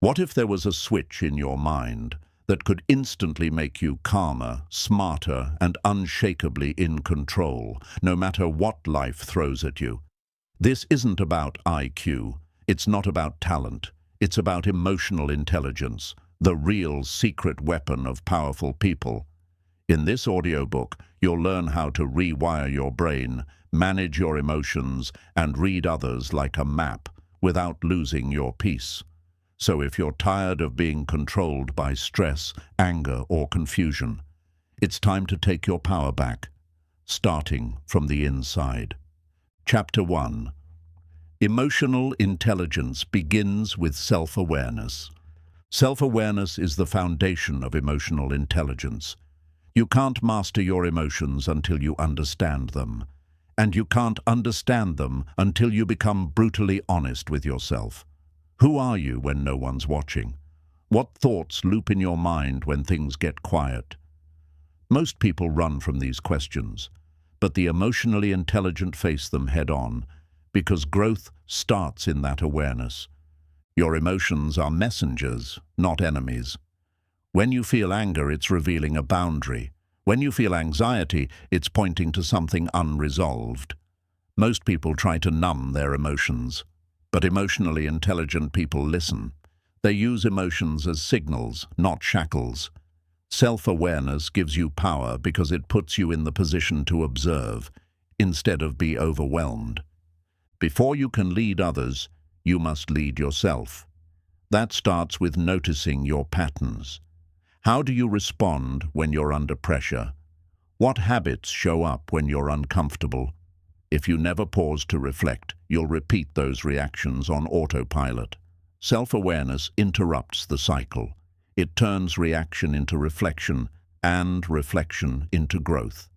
What if there was a switch in your mind that could instantly make you calmer, smarter, and unshakably in control, no matter what life throws at you? This isn't about IQ. It's not about talent. It's about emotional intelligence, the real secret weapon of powerful people. In this audiobook, you'll learn how to rewire your brain, manage your emotions, and read others like a map without losing your peace. So if you're tired of being controlled by stress, anger, or confusion, it's time to take your power back, starting from the inside. Chapter 1. Emotional intelligence begins with self-awareness. Self-awareness is the foundation of emotional intelligence. You can't master your emotions until you understand them, and you can't understand them until you become brutally honest with yourself. Who are you when no one's watching? What thoughts loop in your mind when things get quiet? Most people run from these questions, but the emotionally intelligent face them head-on, because growth starts in that awareness. Your emotions are messengers, not enemies. When you feel anger, it's revealing a boundary. When you feel anxiety, it's pointing to something unresolved. Most people try to numb their emotions, but emotionally intelligent people listen. They use emotions as signals, not shackles. Self-awareness gives you power because it puts you in the position to observe, instead of be overwhelmed. Before you can lead others, you must lead yourself. That starts with noticing your patterns. How do you respond when you're under pressure? What habits show up when you're uncomfortable? If you never pause to reflect, you'll repeat those reactions on autopilot. Self-awareness interrupts the cycle. It turns reaction into reflection and reflection into growth.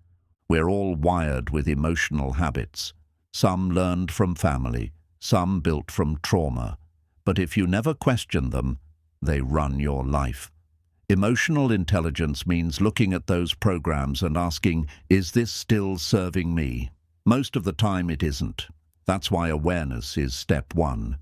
We're all wired with emotional habits. Some learned from family, some built from trauma. But if you never question them, they run your life. Emotional intelligence means looking at those programs and asking, is this still serving me? Most of the time it isn't. That's why awareness is step one.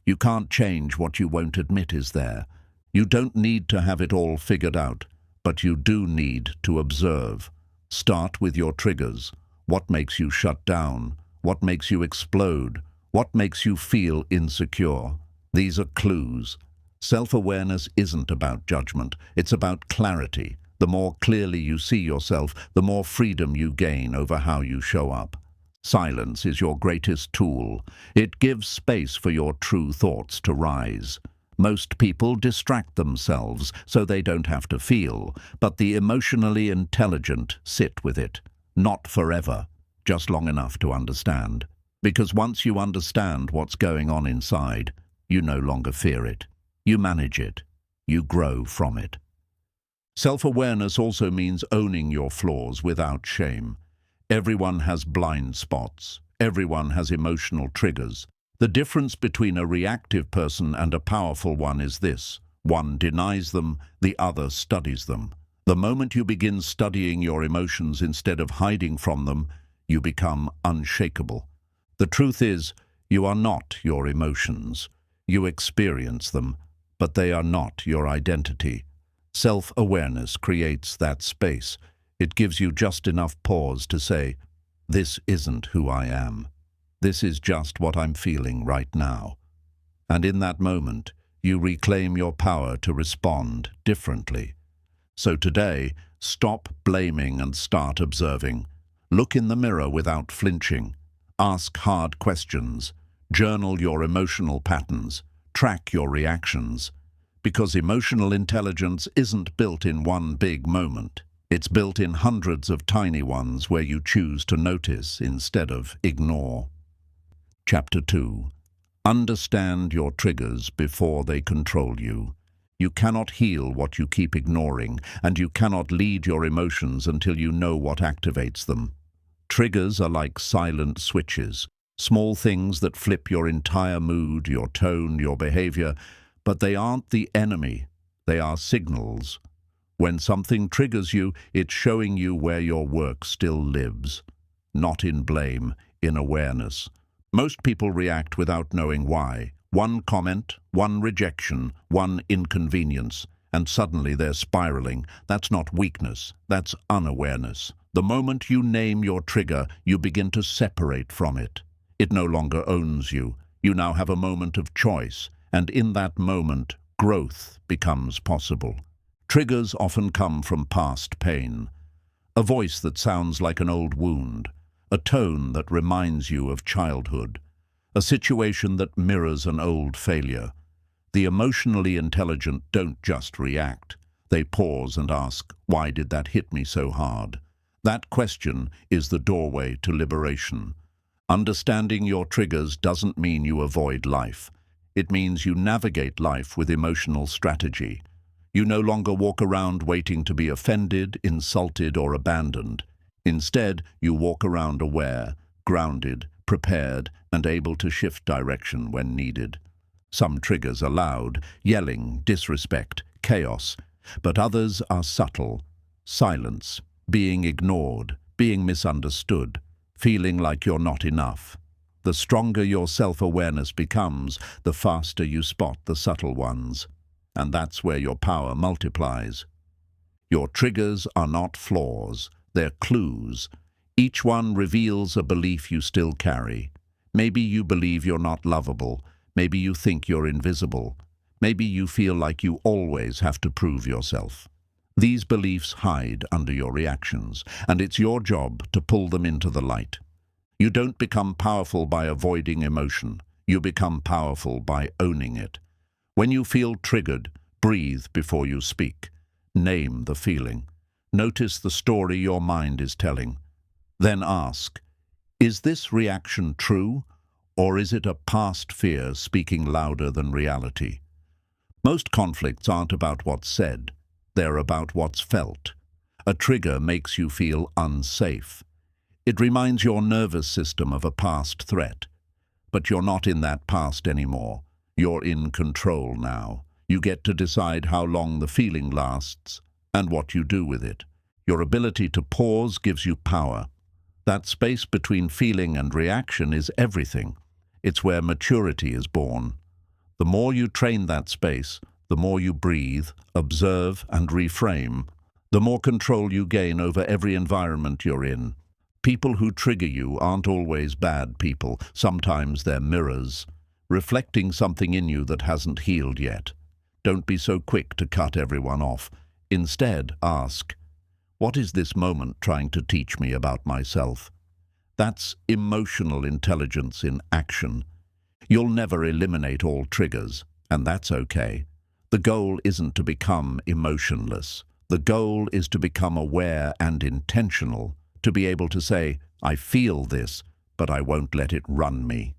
You can't change what you won't admit is there. You don't need to have it all figured out, but you do need to observe. Start with your triggers. What makes you shut down? What makes you explode? What makes you feel insecure? These are clues. Self-awareness isn't about judgment. It's about clarity. The more clearly you see yourself, the more freedom you gain over how you show up. Silence is your greatest tool. It gives space for your true thoughts to rise. Most people distract themselves so they don't have to feel, but the emotionally intelligent sit with it. Not forever, just long enough to understand. Because once you understand what's going on inside, you no longer fear it. You manage it. You grow from it. Self-awareness also means owning your flaws without shame. Everyone has blind spots. Everyone has emotional triggers. The difference between a reactive person and a powerful one is this: one denies them, the other studies them. The moment you begin studying your emotions instead of hiding from them, you become unshakable. The truth is, you are not your emotions. You experience them, but they are not your identity. Self-awareness creates that space. It gives you just enough pause to say, this isn't who I am. This is just what I'm feeling right now. And in that moment, you reclaim your power to respond differently. So today, stop blaming and start observing. Look in the mirror without flinching. Ask hard questions. Journal your emotional patterns. Track your reactions. Because emotional intelligence isn't built in one big moment. It's built in hundreds of tiny ones where you choose to notice instead of ignore. Chapter 2. Understand your triggers before they control you. You cannot heal what you keep ignoring, and you cannot lead your emotions until you know what activates them. Triggers are like silent switches, small things that flip your entire mood, your tone, your behavior, but they aren't the enemy. They are signals. When something triggers you, it's showing you where your work still lives. Not in blame, in awareness. Most people react without knowing why. One comment, one rejection, one inconvenience, and suddenly they're spiraling. That's not weakness, that's unawareness. The moment you name your trigger, you begin to separate from it. It no longer owns you. You now have a moment of choice, and in that moment, growth becomes possible. Triggers often come from past pain. A voice that sounds like an old wound, a tone that reminds you of childhood, a situation that mirrors an old failure. The emotionally intelligent don't just react. They pause and ask, why did that hit me so hard? That question is the doorway to liberation. Understanding your triggers doesn't mean you avoid life. It means you navigate life with emotional strategy. You no longer walk around waiting to be offended, insulted, or abandoned. Instead, you walk around aware, grounded, prepared, and able to shift direction when needed. Some triggers are loud, yelling, disrespect, chaos, but others are subtle, silence, being ignored, being misunderstood, feeling like you're not enough. The stronger your self-awareness becomes, the faster you spot the subtle ones. And that's where your power multiplies. Your triggers are not flaws, they're clues. Each one reveals a belief you still carry. Maybe you believe you're not lovable. Maybe you think you're invisible. Maybe you feel like you always have to prove yourself. These beliefs hide under your reactions, and it's your job to pull them into the light. You don't become powerful by avoiding emotion. You become powerful by owning it. When you feel triggered, breathe before you speak. Name the feeling. Notice the story your mind is telling. Then ask, is this reaction true, or is it a past fear speaking louder than reality? Most conflicts aren't about what's said. They're about what's felt. A trigger makes you feel unsafe. It reminds your nervous system of a past threat. But you're not in that past anymore. You're in control now. You get to decide how long the feeling lasts and what you do with it. Your ability to pause gives you power. That space between feeling and reaction is everything. It's where maturity is born. The more you train that space, the more you breathe, observe, and reframe, the more control you gain over every environment you're in. People who trigger you aren't always bad people. Sometimes they're mirrors, reflecting something in you that hasn't healed yet. Don't be so quick to cut everyone off. Instead, ask, what is this moment trying to teach me about myself? That's emotional intelligence in action. You'll never eliminate all triggers, and that's okay. The goal isn't to become emotionless. The goal is to become aware and intentional, to be able to say, I feel this, but I won't let it run me.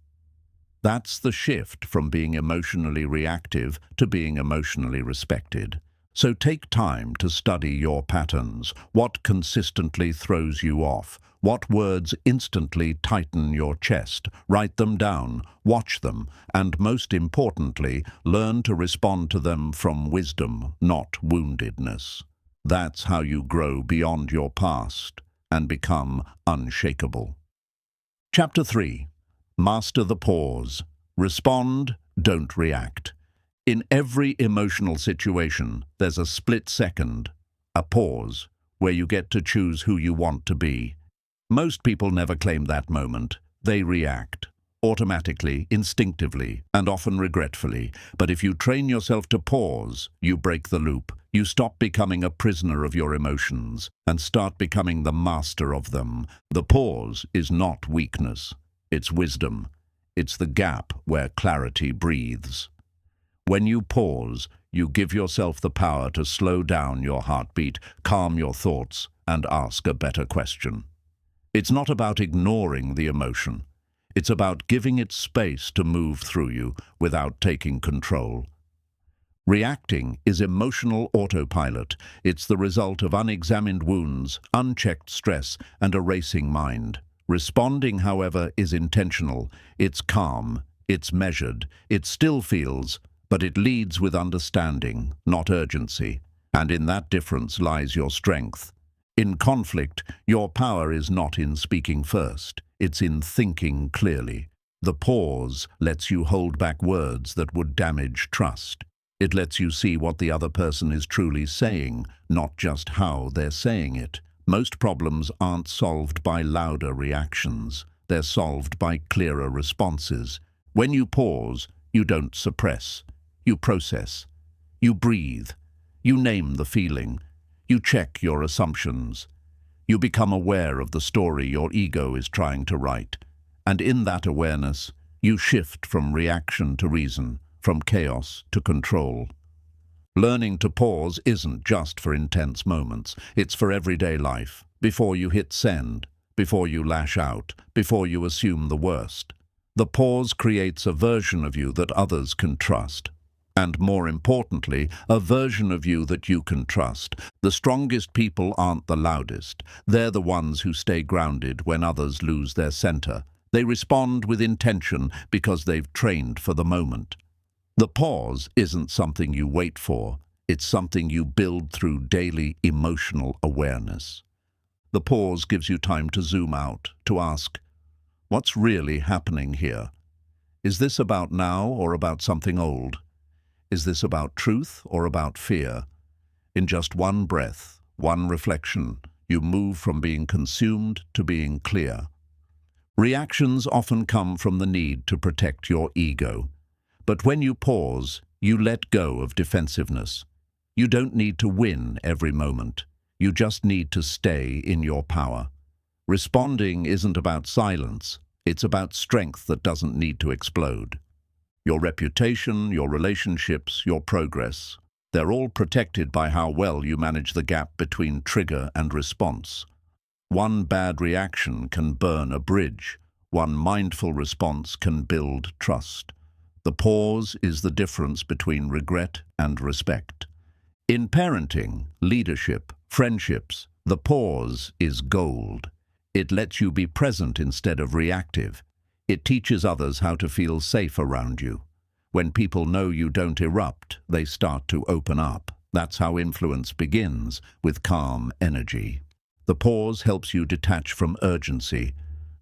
That's the shift from being emotionally reactive to being emotionally respected. So take time to study your patterns. What consistently throws you off? What words instantly tighten your chest? Write them down, watch them, and most importantly, learn to respond to them from wisdom, not woundedness. That's how you grow beyond your past and become unshakable. Chapter 3. Master the pause. Respond, don't react. In every emotional situation, there's a split second, a pause, where you get to choose who you want to be. Most people never claim that moment. They react, automatically, instinctively, and often regretfully. But if you train yourself to pause, you break the loop. You stop becoming a prisoner of your emotions and start becoming the master of them. The pause is not weakness. It's wisdom. It's the gap where clarity breathes. When you pause, you give yourself the power to slow down your heartbeat, calm your thoughts, and ask a better question. It's not about ignoring the emotion. It's about giving it space to move through you without taking control. Reacting is emotional autopilot. It's the result of unexamined wounds, unchecked stress, and a racing mind. Responding, however, is intentional. It's calm. It's measured. It still feels, but it leads with understanding, not urgency. And in that difference lies your strength. In conflict, your power is not in speaking first. It's in thinking clearly. The pause lets you hold back words that would damage trust. It lets you see what the other person is truly saying, not just how they're saying it. Most problems aren't solved by louder reactions. They're solved by clearer responses. When you pause, you don't suppress. You process. You breathe. You name the feeling. You check your assumptions. You become aware of the story your ego is trying to write. And in that awareness, you shift from reaction to reason, from chaos to control. Learning to pause isn't just for intense moments. It's for everyday life. Before you hit send, before you lash out, before you assume the worst. The pause creates a version of you that others can trust. And more importantly, a version of you that you can trust. The strongest people aren't the loudest. They're the ones who stay grounded when others lose their center. They respond with intention because they've trained for the moment. The pause isn't something you wait for. It's something you build through daily emotional awareness. The pause gives you time to zoom out, to ask, what's really happening here? Is this about now or about something old? Is this about truth or about fear? In just one breath, one reflection, you move from being consumed to being clear. Reactions often come from the need to protect your ego. But when you pause, you let go of defensiveness. You don't need to win every moment. You just need to stay in your power. Responding isn't about silence. It's about strength that doesn't need to explode. Your reputation, your relationships, your progress, they're all protected by how well you manage the gap between trigger and response. One bad reaction can burn a bridge. One mindful response can build trust. The pause is the difference between regret and respect. In parenting, leadership, friendships, the pause is gold. It lets you be present instead of reactive. It teaches others how to feel safe around you. When people know you don't erupt, they start to open up. That's how influence begins, with calm energy. The pause helps you detach from urgency.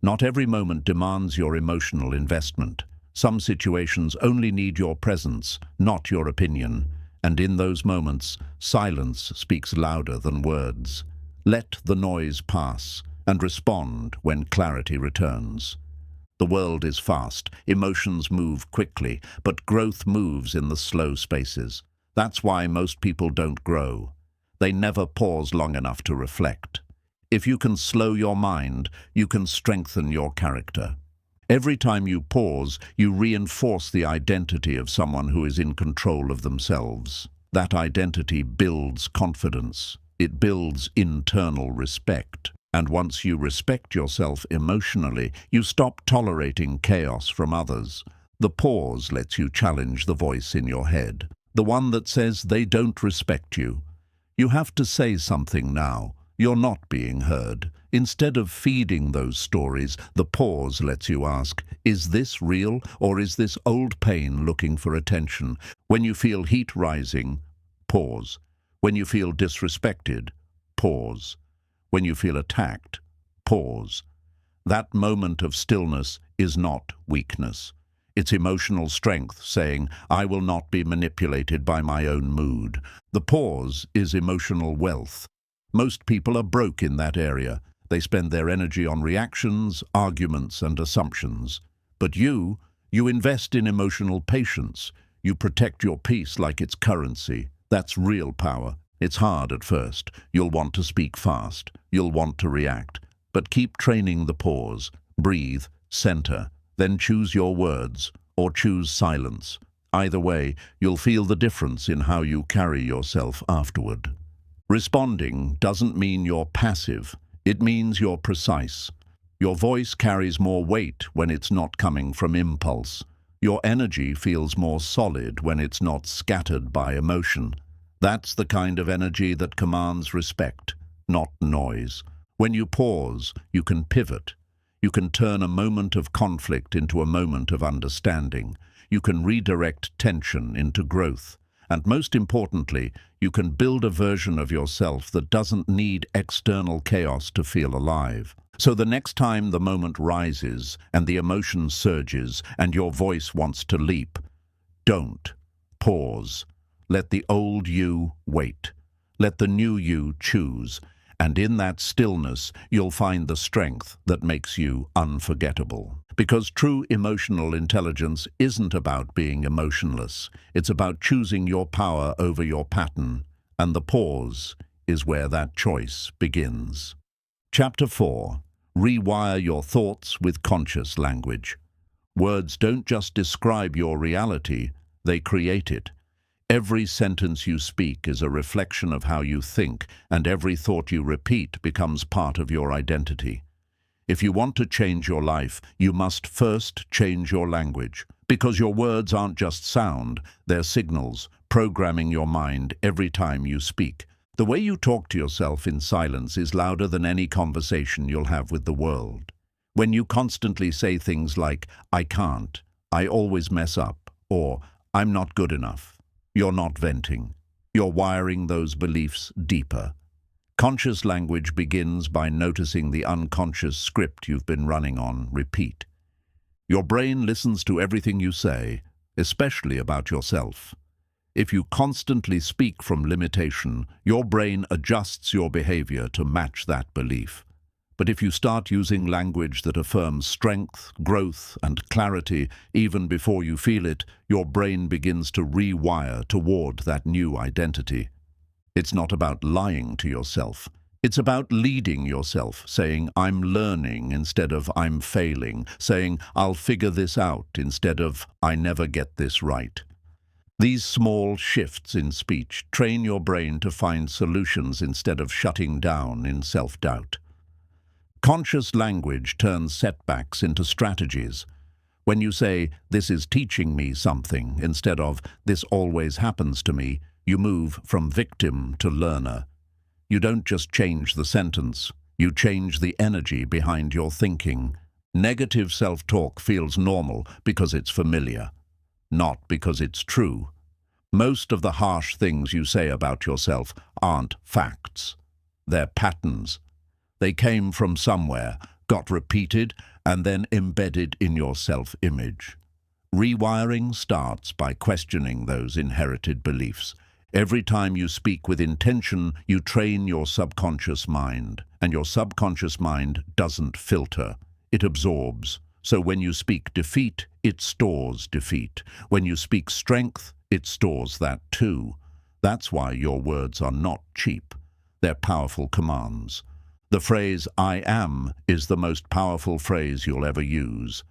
Not every moment demands your emotional investment. Some situations only need your presence, not your opinion. And in those moments, silence speaks louder than words. Let the noise pass and respond when clarity returns. The world is fast, emotions move quickly, but growth moves in the slow spaces. That's why most people don't grow. They never pause long enough to reflect. If you can slow your mind, you can strengthen your character. Every time you pause, you reinforce the identity of someone who is in control of themselves. That identity builds confidence. It builds internal respect. And once you respect yourself emotionally, you stop tolerating chaos from others. The pause lets you challenge the voice in your head, the one that says they don't respect you. You have to say something now. You're not being heard. Instead of feeding those stories, the pause lets you ask, is this real or is this old pain looking for attention? When you feel heat rising, pause. When you feel disrespected, pause. When you feel attacked, pause. That moment of stillness is not weakness. It's emotional strength saying, I will not be manipulated by my own mood. The pause is emotional wealth. Most people are broke in that area. They spend their energy on reactions, arguments, and assumptions. But you invest in emotional patience. You protect your peace like it's currency. That's real power. It's hard at first. You'll want to speak fast. You'll want to react. But keep training the pause. Breathe, center, then choose your words, or choose silence. Either way, you'll feel the difference in how you carry yourself afterward. Responding doesn't mean you're passive. It means you're precise. Your voice carries more weight when it's not coming from impulse. Your energy feels more solid when it's not scattered by emotion. That's the kind of energy that commands respect, not noise. When you pause, you can pivot. You can turn a moment of conflict into a moment of understanding. You can redirect tension into growth. And most importantly, you can build a version of yourself that doesn't need external chaos to feel alive. So the next time the moment rises and the emotion surges and your voice wants to leap, don't. Pause. Let the old you wait. Let the new you choose. And in that stillness, you'll find the strength that makes you unforgettable. Because true emotional intelligence isn't about being emotionless. It's about choosing your power over your pattern. And the pause is where that choice begins. Chapter 4. Rewire your thoughts with conscious language. Words don't just describe your reality, they create it. Every sentence you speak is a reflection of how you think, and every thought you repeat becomes part of your identity. If you want to change your life, you must first change your language, because your words aren't just sound, they're signals, programming your mind every time you speak. The way you talk to yourself in silence is louder than any conversation you'll have with the world. When you constantly say things like, "I can't," "I always mess up," or "I'm not good enough," you're not venting. You're wiring those beliefs deeper. Conscious language begins by noticing the unconscious script you've been running on repeat. Your brain listens to everything you say, especially about yourself. If you constantly speak from limitation, your brain adjusts your behavior to match that belief. But if you start using language that affirms strength, growth, and clarity even before you feel it, your brain begins to rewire toward that new identity. It's not about lying to yourself. It's about leading yourself, saying, "I'm learning," instead of "I'm failing, saying, "I'll figure this out," instead of "I never get this right." These small shifts in speech train your brain to find solutions instead of shutting down in self-doubt. Conscious language turns setbacks into strategies. When you say, "This is teaching me something," instead of "This always happens to me," you move from victim to learner. You don't just change the sentence, you change the energy behind your thinking. Negative self-talk feels normal because it's familiar, not because it's true. Most of the harsh things you say about yourself aren't facts. They're patterns. They came from somewhere, got repeated, and then embedded in your self-image. Rewiring starts by questioning those inherited beliefs. Every time you speak with intention, you train your subconscious mind, and your subconscious mind doesn't filter. It absorbs. So when you speak defeat, it stores defeat. When you speak strength, it stores that too. That's why your words are not cheap. They're powerful commands. The phrase "I am" is the most powerful phrase you'll ever use.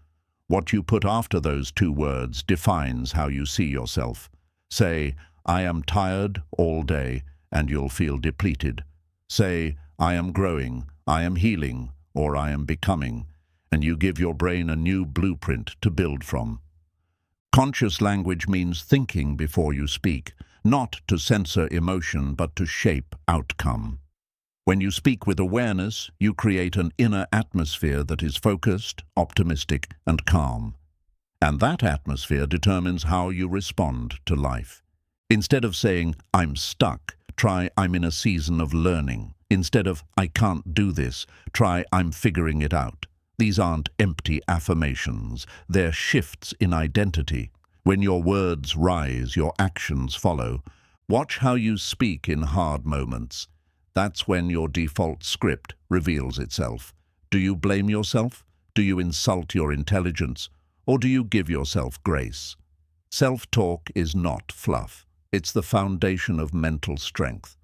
What you put after those two words defines how you see yourself. Say, "I am tired all day," and you'll feel depleted. Say, "I am growing, I am healing," or "I am becoming," and you give your brain a new blueprint to build from. Conscious language means thinking before you speak, not to censor emotion but to shape outcome. When you speak with awareness, you create an inner atmosphere that is focused, optimistic, and calm. And that atmosphere determines how you respond to life. Instead of saying, "I'm stuck," try, "I'm in a season of learning." Instead of "I can't do this," try, "I'm figuring it out." These aren't empty affirmations, they're shifts in identity. When your words rise, your actions follow. Watch how you speak in hard moments. That's when your default script reveals itself. Do you blame yourself? Do you insult your intelligence? Or do you give yourself grace? Self-talk is not fluff. It's the foundation of mental strength.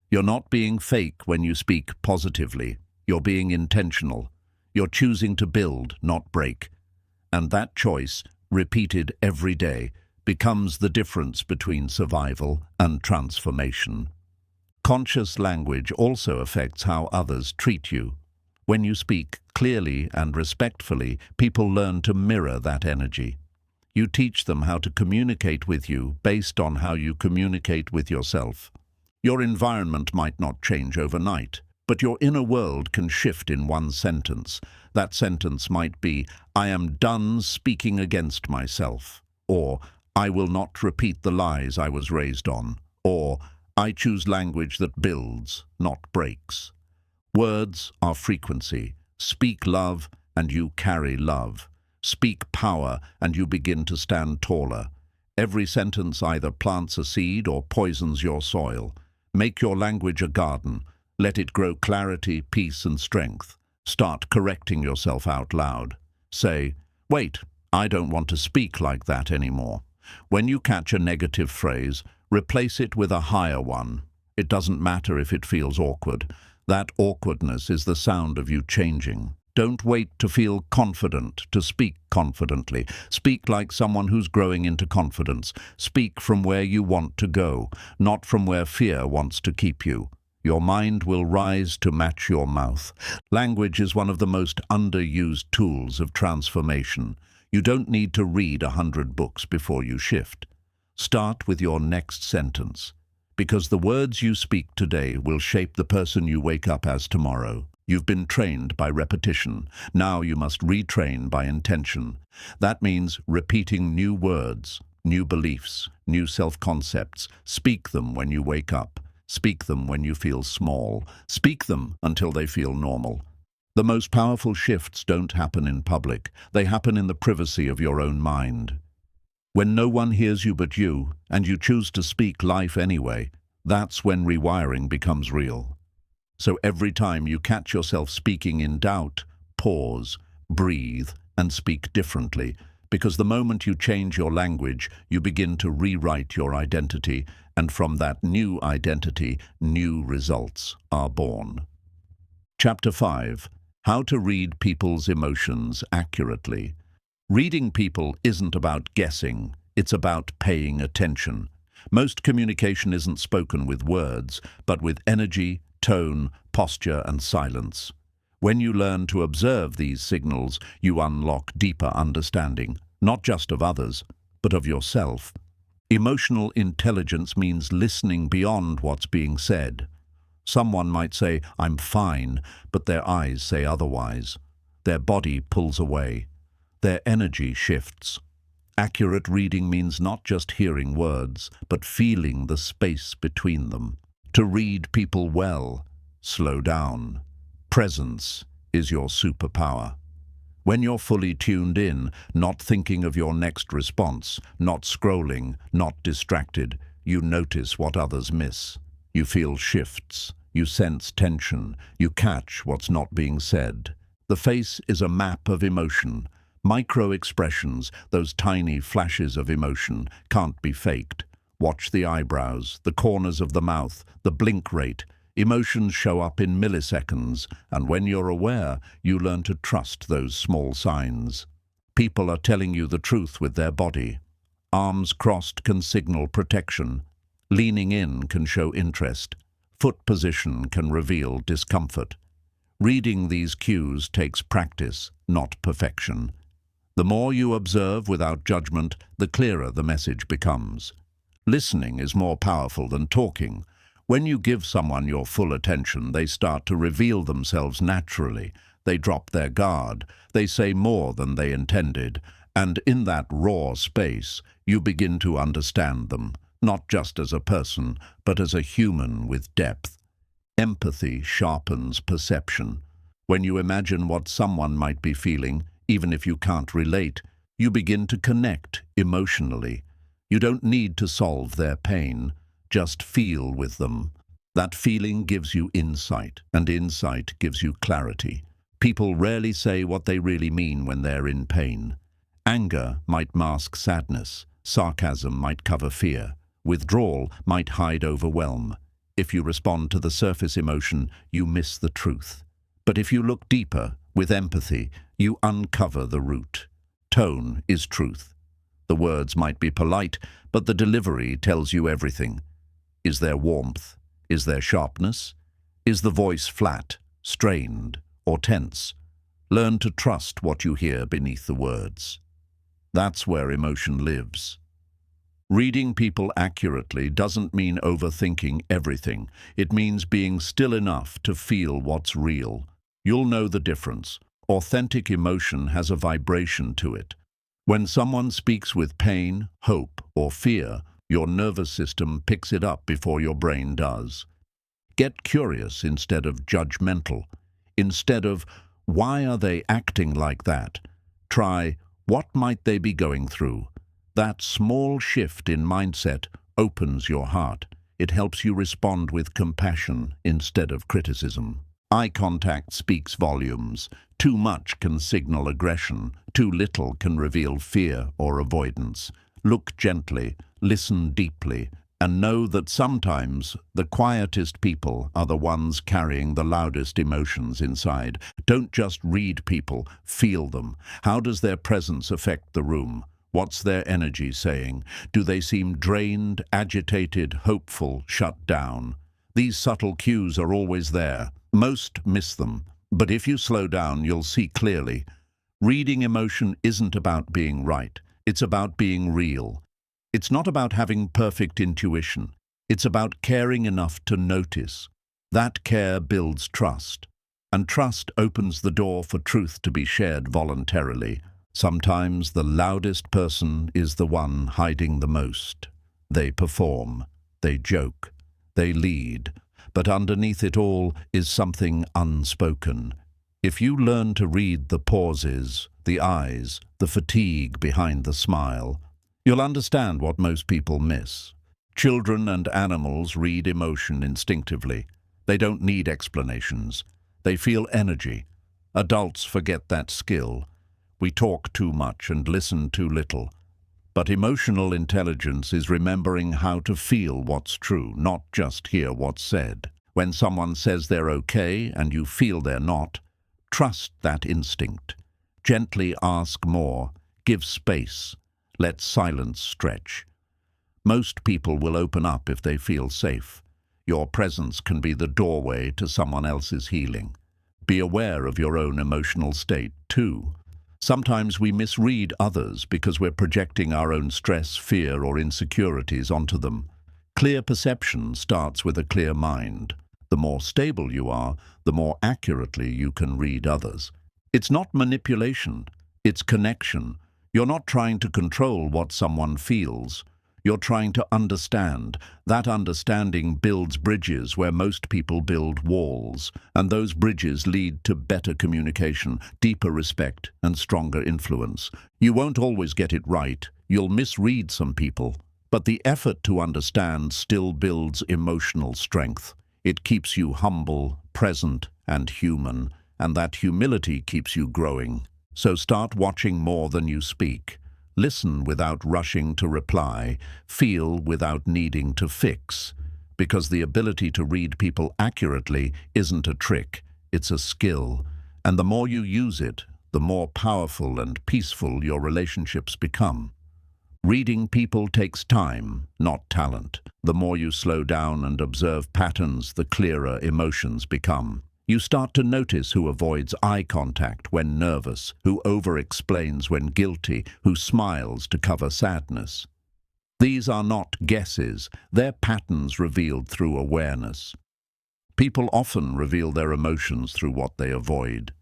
You're not being fake when you speak positively. You're being intentional. You're choosing to build, not break. And that choice, repeated every day, becomes the difference between survival and transformation. Conscious language also affects how others treat you. When you speak clearly and respectfully, people learn to mirror that energy. You teach them how to communicate with you based on how you communicate with yourself. Your environment might not change overnight, but your inner world can shift in one sentence. That sentence might be, "I am done speaking against myself," or "I will not repeat the lies I was raised on," or "I choose language that builds, not breaks." Words are frequency. Speak love, and you carry love. Speak power, and you begin to stand taller. Every sentence either plants a seed or poisons your soil. Make your language a garden. Let it grow clarity, peace, and strength. Start correcting yourself out loud. Say, "Wait, I don't want to speak like that anymore." When you catch a negative phrase, replace it with a higher one. It doesn't matter if it feels awkward. That awkwardness is the sound of you changing. Don't wait to feel confident to speak confidently. Speak like someone who's growing into confidence. Speak from where you want to go, not from where fear wants to keep you. Your mind will rise to match your mouth. Language is one of the most underused tools of transformation. You don't need to read 100 books before you shift. Start with your next sentence, because the words you speak today will shape the person you wake up as tomorrow. You've been trained by repetition. Now you must retrain by intention. That means repeating new words, new beliefs, new self-concepts. Speak them when you wake up. Speak them when you feel small. Speak them until they feel normal. The most powerful shifts don't happen in public. They happen in the privacy of your own mind. When no one hears you but you, and you choose to speak life anyway, that's when rewiring becomes real. So every time you catch yourself speaking in doubt, pause, breathe, and speak differently, because the moment you change your language, you begin to rewrite your identity, and from that new identity, new results are born. Chapter 5. How to read people's emotions accurately. Reading people isn't about guessing, it's about paying attention. Most communication isn't spoken with words, but with energy, tone, posture, and silence. When you learn to observe these signals, you unlock deeper understanding, not just of others, but of yourself. Emotional intelligence means listening beyond what's being said. Someone might say, "I'm fine," but their eyes say otherwise. Their body pulls away. Their energy shifts. Accurate reading means not just hearing words, but feeling the space between them. To read people well, slow down. Presence is your superpower. When you're fully tuned in, not thinking of your next response, not scrolling, not distracted, you notice what others miss. You feel shifts. You sense tension. You catch what's not being said. The face is a map of emotion. Micro-expressions, those tiny flashes of emotion, can't be faked. Watch the eyebrows, the corners of the mouth, the blink rate. Emotions show up in milliseconds, and when you're aware, you learn to trust those small signs. People are telling you the truth with their body. Arms crossed can signal protection. Leaning in can show interest. Foot position can reveal discomfort. Reading these cues takes practice, not perfection. The more you observe without judgment, the clearer the message becomes. Listening is more powerful than talking. When you give someone your full attention, they start to reveal themselves naturally. They drop their guard. They say more than they intended. And in that raw space, you begin to understand them, not just as a person, but as a human with depth. Empathy sharpens perception. When you imagine what someone might be feeling, even if you can't relate, you begin to connect emotionally. You don't need to solve their pain, just feel with them. That feeling gives you insight, and insight gives you clarity. People rarely say what they really mean when they're in pain. Anger might mask sadness. Sarcasm might cover fear. Withdrawal might hide overwhelm. If you respond to the surface emotion, you miss the truth. But if you look deeper, with empathy, you uncover the root. Tone is truth. The words might be polite, but the delivery tells you everything. Is there warmth? Is there sharpness? Is the voice flat, strained, or tense? Learn to trust what you hear beneath the words. That's where emotion lives. Reading people accurately doesn't mean overthinking everything. It means being still enough to feel what's real. You'll know the difference. Authentic emotion has a vibration to it. When someone speaks with pain, hope, or fear, your nervous system picks it up before your brain does. Get curious instead of judgmental. Instead of, why are they acting like that? Try, what might they be going through? That small shift in mindset opens your heart. It helps you respond with compassion instead of criticism. Eye contact speaks volumes. Too much can signal aggression. Too little can reveal fear or avoidance. Look gently, listen deeply, and know that sometimes the quietest people are the ones carrying the loudest emotions inside. Don't just read people, feel them. How does their presence affect the room? What's their energy saying? Do they seem drained, agitated, hopeful, shut down? These subtle cues are always there. Most miss them, but if you slow down, you'll see clearly. Reading emotion isn't about being right. It's about being real. It's not about having perfect intuition. It's about caring enough to notice. That care builds trust, and trust opens the door for truth to be shared voluntarily. Sometimes the loudest person is the one hiding the most. They perform, they joke, they lead, but underneath it all is something unspoken. If you learn to read the pauses, the eyes, the fatigue behind the smile, you'll understand what most people miss. Children and animals read emotion instinctively. They don't need explanations. They feel energy. Adults forget that skill. We talk too much and listen too little. But emotional intelligence is remembering how to feel what's true, not just hear what's said. When someone says they're okay and you feel they're not, trust that instinct. Gently ask more. Give space. Let silence stretch. Most people will open up if they feel safe. Your presence can be the doorway to someone else's healing. Be aware of your own emotional state, too. Sometimes we misread others because we're projecting our own stress, fear, or insecurities onto them. Clear perception starts with a clear mind. The more stable you are, the more accurately you can read others. It's not manipulation, it's connection. You're not trying to control what someone feels. You're trying to understand. That understanding builds bridges where most people build walls, and those bridges lead to better communication, deeper respect, and stronger influence. You won't always get it right. You'll misread some people, but the effort to understand still builds emotional strength. It keeps you humble, present, and human, and that humility keeps you growing. So start watching more than you speak. Listen without rushing to reply. Feel without needing to fix. Because the ability to read people accurately isn't a trick, it's a skill. And the more you use it, the more powerful and peaceful your relationships become. Reading people takes time, not talent. The more you slow down and observe patterns, the clearer emotions become. You start to notice who avoids eye contact when nervous, who over-explains when guilty, who smiles to cover sadness. These are not guesses, they're patterns revealed through awareness. People often reveal their emotions through what they avoid.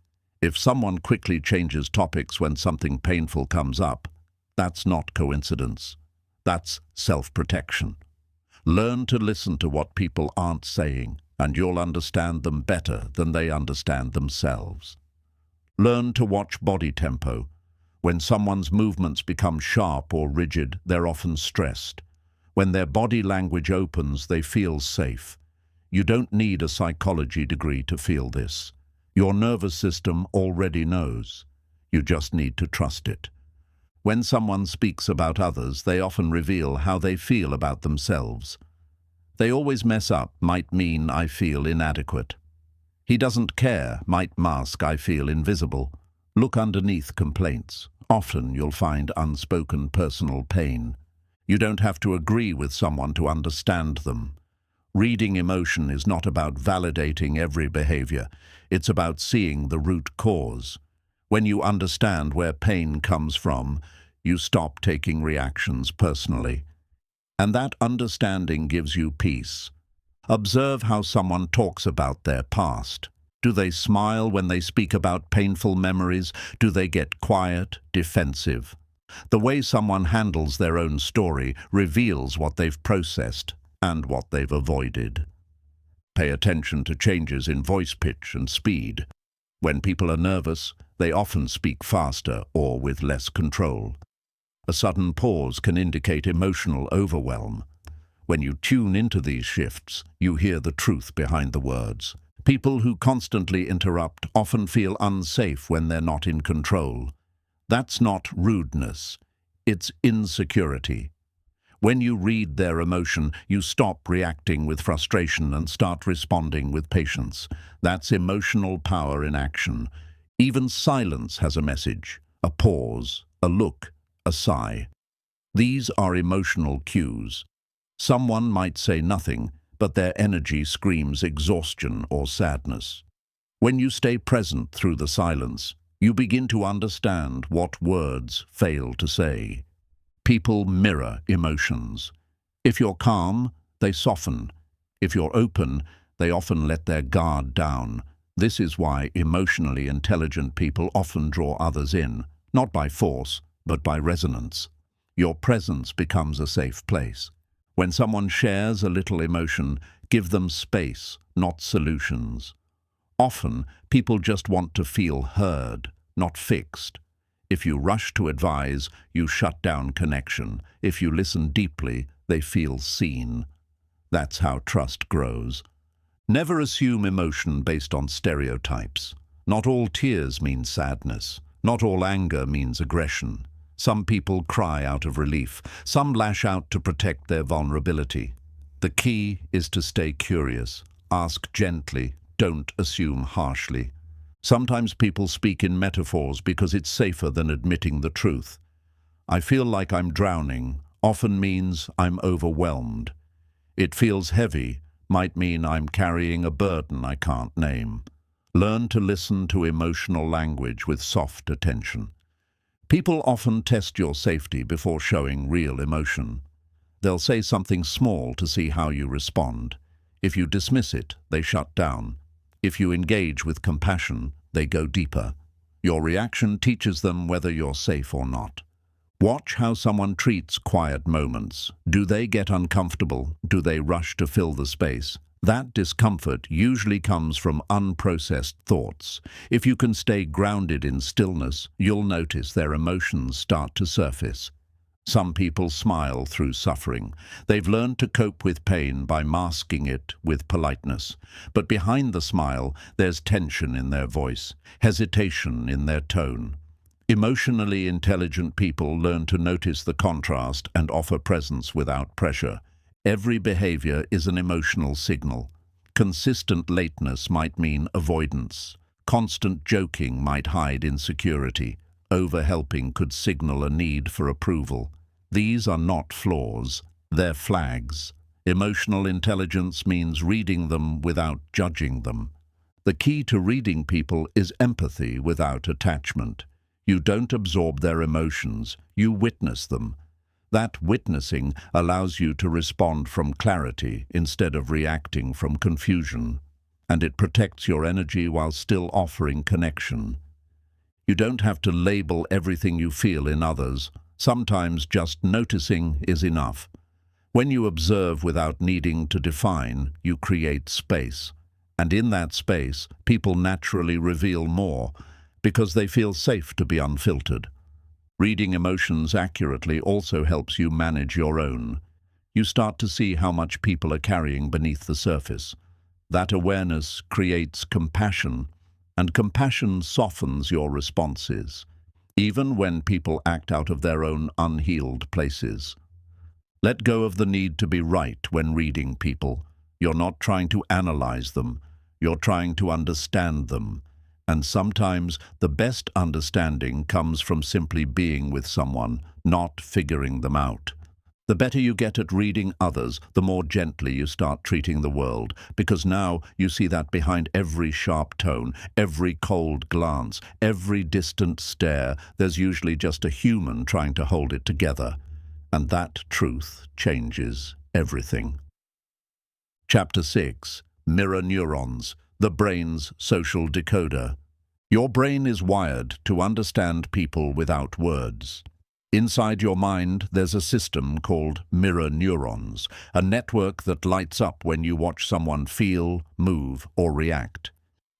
If someone quickly changes topics when something painful comes up, that's not coincidence. That's self-protection. Learn to listen to what people aren't saying, and you'll understand them better than they understand themselves. Learn to watch body tempo. When someone's movements become sharp or rigid, they're often stressed. When their body language opens, they feel safe. You don't need a psychology degree to feel this. Your nervous system already knows. You just need to trust it. When someone speaks about others, they often reveal how they feel about themselves. They always mess up might mean I feel inadequate. He doesn't care might mask I feel invisible. Look underneath complaints. Often you'll find unspoken personal pain. You don't have to agree with someone to understand them. Reading emotion is not about validating every behavior. It's about seeing the root cause. When you understand where pain comes from, you stop taking reactions personally. And that understanding gives you peace. Observe how someone talks about their past. Do they smile when they speak about painful memories? Do they get quiet, defensive? The way someone handles their own story reveals what they've processed and what they've avoided. Pay attention to changes in voice pitch and speed. When people are nervous, they often speak faster or with less control. A sudden pause can indicate emotional overwhelm. When you tune into these shifts, you hear the truth behind the words. People who constantly interrupt often feel unsafe when they're not in control. That's not rudeness, it's insecurity. When you read their emotion, you stop reacting with frustration and start responding with patience. That's emotional power in action. Even silence has a message, a pause, a look, a sigh. These are emotional cues. Someone might say nothing, but their energy screams exhaustion or sadness. When you stay present through the silence, you begin to understand what words fail to say. People mirror emotions. If you're calm, they soften. If you're open, they often let their guard down. This is why emotionally intelligent people often draw others in, not by force, but by resonance. Your presence becomes a safe place. When someone shares a little emotion, give them space, not solutions. Often, people just want to feel heard, not fixed. If you rush to advise, you shut down connection. If you listen deeply, they feel seen. That's how trust grows. Never assume emotion based on stereotypes. Not all tears mean sadness. Not all anger means aggression. Some people cry out of relief. Some lash out to protect their vulnerability. The key is to stay curious. Ask gently. Don't assume harshly. Sometimes people speak in metaphors because it's safer than admitting the truth. I feel like I'm drowning often means I'm overwhelmed. It feels heavy might mean I'm carrying a burden I can't name. Learn to listen to emotional language with soft attention. People often test your safety before showing real emotion. They'll say something small to see how you respond. If you dismiss it, they shut down. If you engage with compassion, they go deeper. Your reaction teaches them whether you're safe or not. Watch how someone treats quiet moments. Do they get uncomfortable? Do they rush to fill the space? That discomfort usually comes from unprocessed thoughts. If you can stay grounded in stillness, you'll notice their emotions start to surface. Some people smile through suffering. They've learned to cope with pain by masking it with politeness. But behind the smile, there's tension in their voice, hesitation in their tone. Emotionally intelligent people learn to notice the contrast and offer presence without pressure. Every behavior is an emotional signal. Consistent lateness might mean avoidance. Constant joking might hide insecurity. Overhelping could signal a need for approval. These are not flaws, they're flags. Emotional intelligence means reading them without judging them. The key to reading people is empathy without attachment. You don't absorb their emotions, you witness them. That witnessing allows you to respond from clarity instead of reacting from confusion. And it protects your energy while still offering connection. You don't have to label everything you feel in others. Sometimes just noticing is enough. When you observe without needing to define, you create space. And in that space, people naturally reveal more because they feel safe to be unfiltered. Reading emotions accurately also helps you manage your own. You start to see how much people are carrying beneath the surface. That awareness creates compassion, and compassion softens your responses, even when people act out of their own unhealed places. Let go of the need to be right when reading people. You're not trying to analyze them, you're trying to understand them. And sometimes the best understanding comes from simply being with someone, not figuring them out. The better you get at reading others, the more gently you start treating the world, because now you see that behind every sharp tone, every cold glance, every distant stare, there's usually just a human trying to hold it together. And that truth changes everything. Chapter 6. Mirror Neurons, the brain's social decoder. Your brain is wired to understand people without words. Inside your mind, there's a system called mirror neurons, a network that lights up when you watch someone feel, move, or react.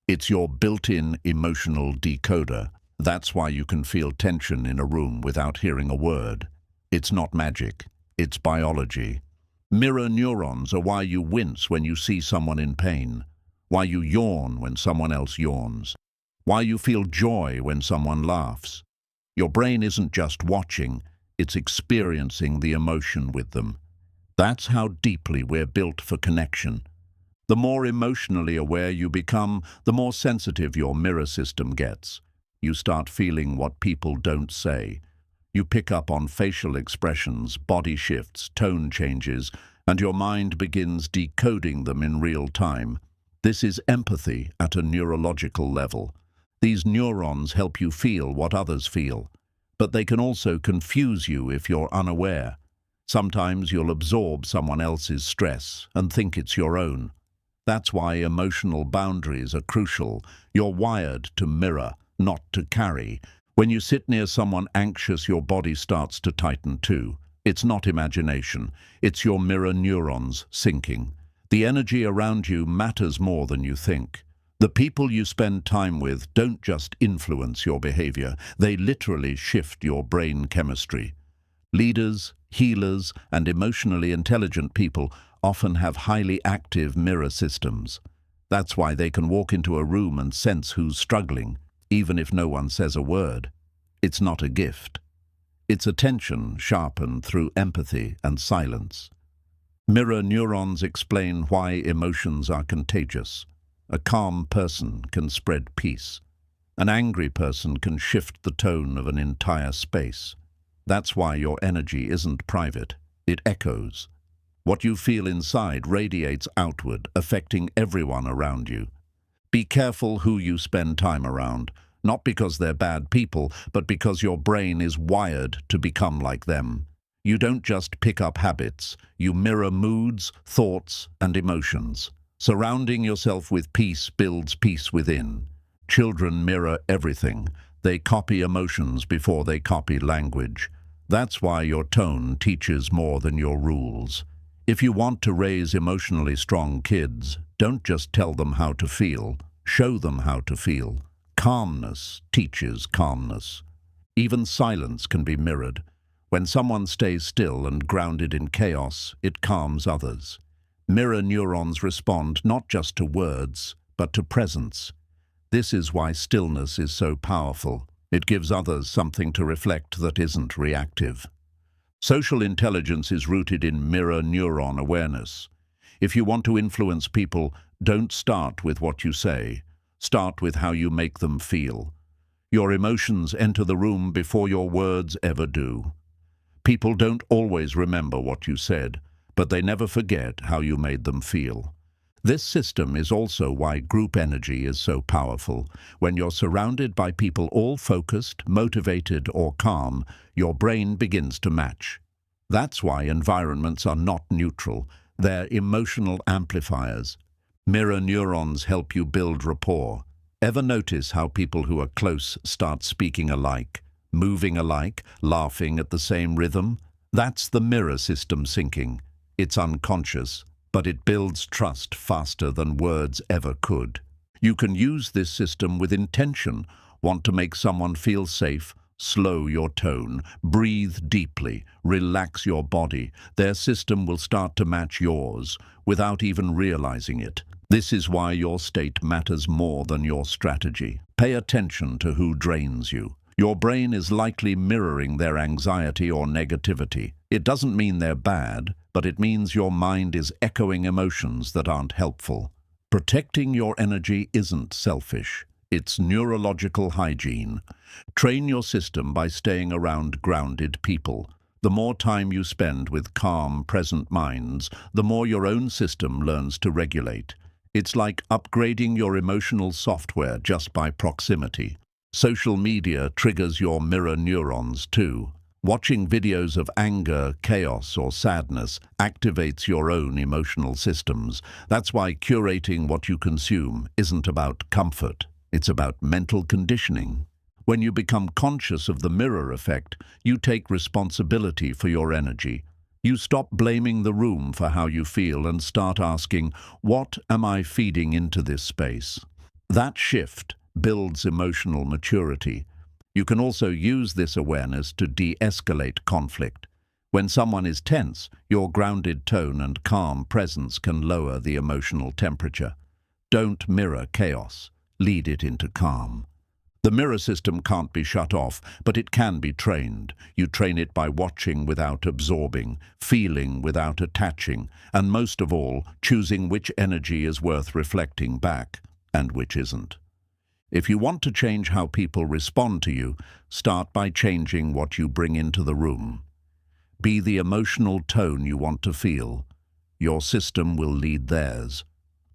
It's your built-in emotional decoder. That's why you can feel tension in a room without hearing a word. It's not magic, it's biology. Mirror neurons are why you wince when you see someone in pain, why you yawn when someone else yawns, why you feel joy when someone laughs. Your brain isn't just watching, it's experiencing the emotion with them. That's how deeply we're built for connection. The more emotionally aware you become, the more sensitive your mirror system gets. You start feeling what people don't say. You pick up on facial expressions, body shifts, tone changes, and your mind begins decoding them in real time. This is empathy at a neurological level. These neurons help you feel what others feel, but they can also confuse you if you're unaware. Sometimes you'll absorb someone else's stress and think it's your own. That's why emotional boundaries are crucial. You're wired to mirror, not to carry. When you sit near someone anxious, your body starts to tighten too. It's not imagination, it's your mirror neurons syncing. The energy around you matters more than you think. The people you spend time with don't just influence your behavior, they literally shift your brain chemistry. Leaders, healers, and emotionally intelligent people often have highly active mirror systems. That's why they can walk into a room and sense who's struggling, even if no one says a word. It's not a gift. It's attention sharpened through empathy and silence. Mirror neurons explain why emotions are contagious. A calm person can spread peace. An angry person can shift the tone of an entire space. That's why your energy isn't private. It echoes. What you feel inside radiates outward, affecting everyone around you. Be careful who you spend time around, not because they're bad people, but because your brain is wired to become like them. You don't just pick up habits, you mirror moods, thoughts, and emotions. Surrounding yourself with peace builds peace within. Children mirror everything. They copy emotions before they copy language. That's why your tone teaches more than your rules. If you want to raise emotionally strong kids, don't just tell them how to feel, show them how to feel. Calmness teaches calmness. Even silence can be mirrored. When someone stays still and grounded in chaos, it calms others. Mirror neurons respond not just to words, but to presence. This is why stillness is so powerful. It gives others something to reflect that isn't reactive. Social intelligence is rooted in mirror neuron awareness. If you want to influence people, don't start with what you say. Start with how you make them feel. Your emotions enter the room before your words ever do. People don't always remember what you said, but they never forget how you made them feel. This system is also why group energy is so powerful. When you're surrounded by people all focused, motivated, or calm, your brain begins to match. That's why environments are not neutral. They're emotional amplifiers. Mirror neurons help you build rapport. Ever notice how people who are close start speaking alike, moving alike, laughing at the same rhythm? That's the mirror system syncing. It's unconscious, but it builds trust faster than words ever could. You can use this system with intention. Want to make someone feel safe? Slow your tone, breathe deeply, relax your body. Their system will start to match yours without even realizing it. This is why your state matters more than your strategy. Pay attention to who drains you. Your brain is likely mirroring their anxiety or negativity. It doesn't mean they're bad, but it means your mind is echoing emotions that aren't helpful. Protecting your energy isn't selfish. It's neurological hygiene. Train your system by staying around grounded people. The more time you spend with calm, present minds, the more your own system learns to regulate. It's like upgrading your emotional software just by proximity. Social media triggers your mirror neurons too. Watching videos of anger, chaos, or sadness activates your own emotional systems. That's why curating what you consume isn't about comfort. It's about mental conditioning. When you become conscious of the mirror effect, you take responsibility for your energy. You stop blaming the room for how you feel and start asking, what am I feeding into this space? That shift builds emotional maturity. You can also use this awareness to de-escalate conflict. When someone is tense, your grounded tone and calm presence can lower the emotional temperature. Don't mirror chaos. Lead it into calm. The mirror system can't be shut off, but it can be trained. You train it by watching without absorbing, feeling without attaching, and most of all, choosing which energy is worth reflecting back and which isn't. If you want to change how people respond to you, start by changing what you bring into the room. Be the emotional tone you want to feel. Your system will lead theirs,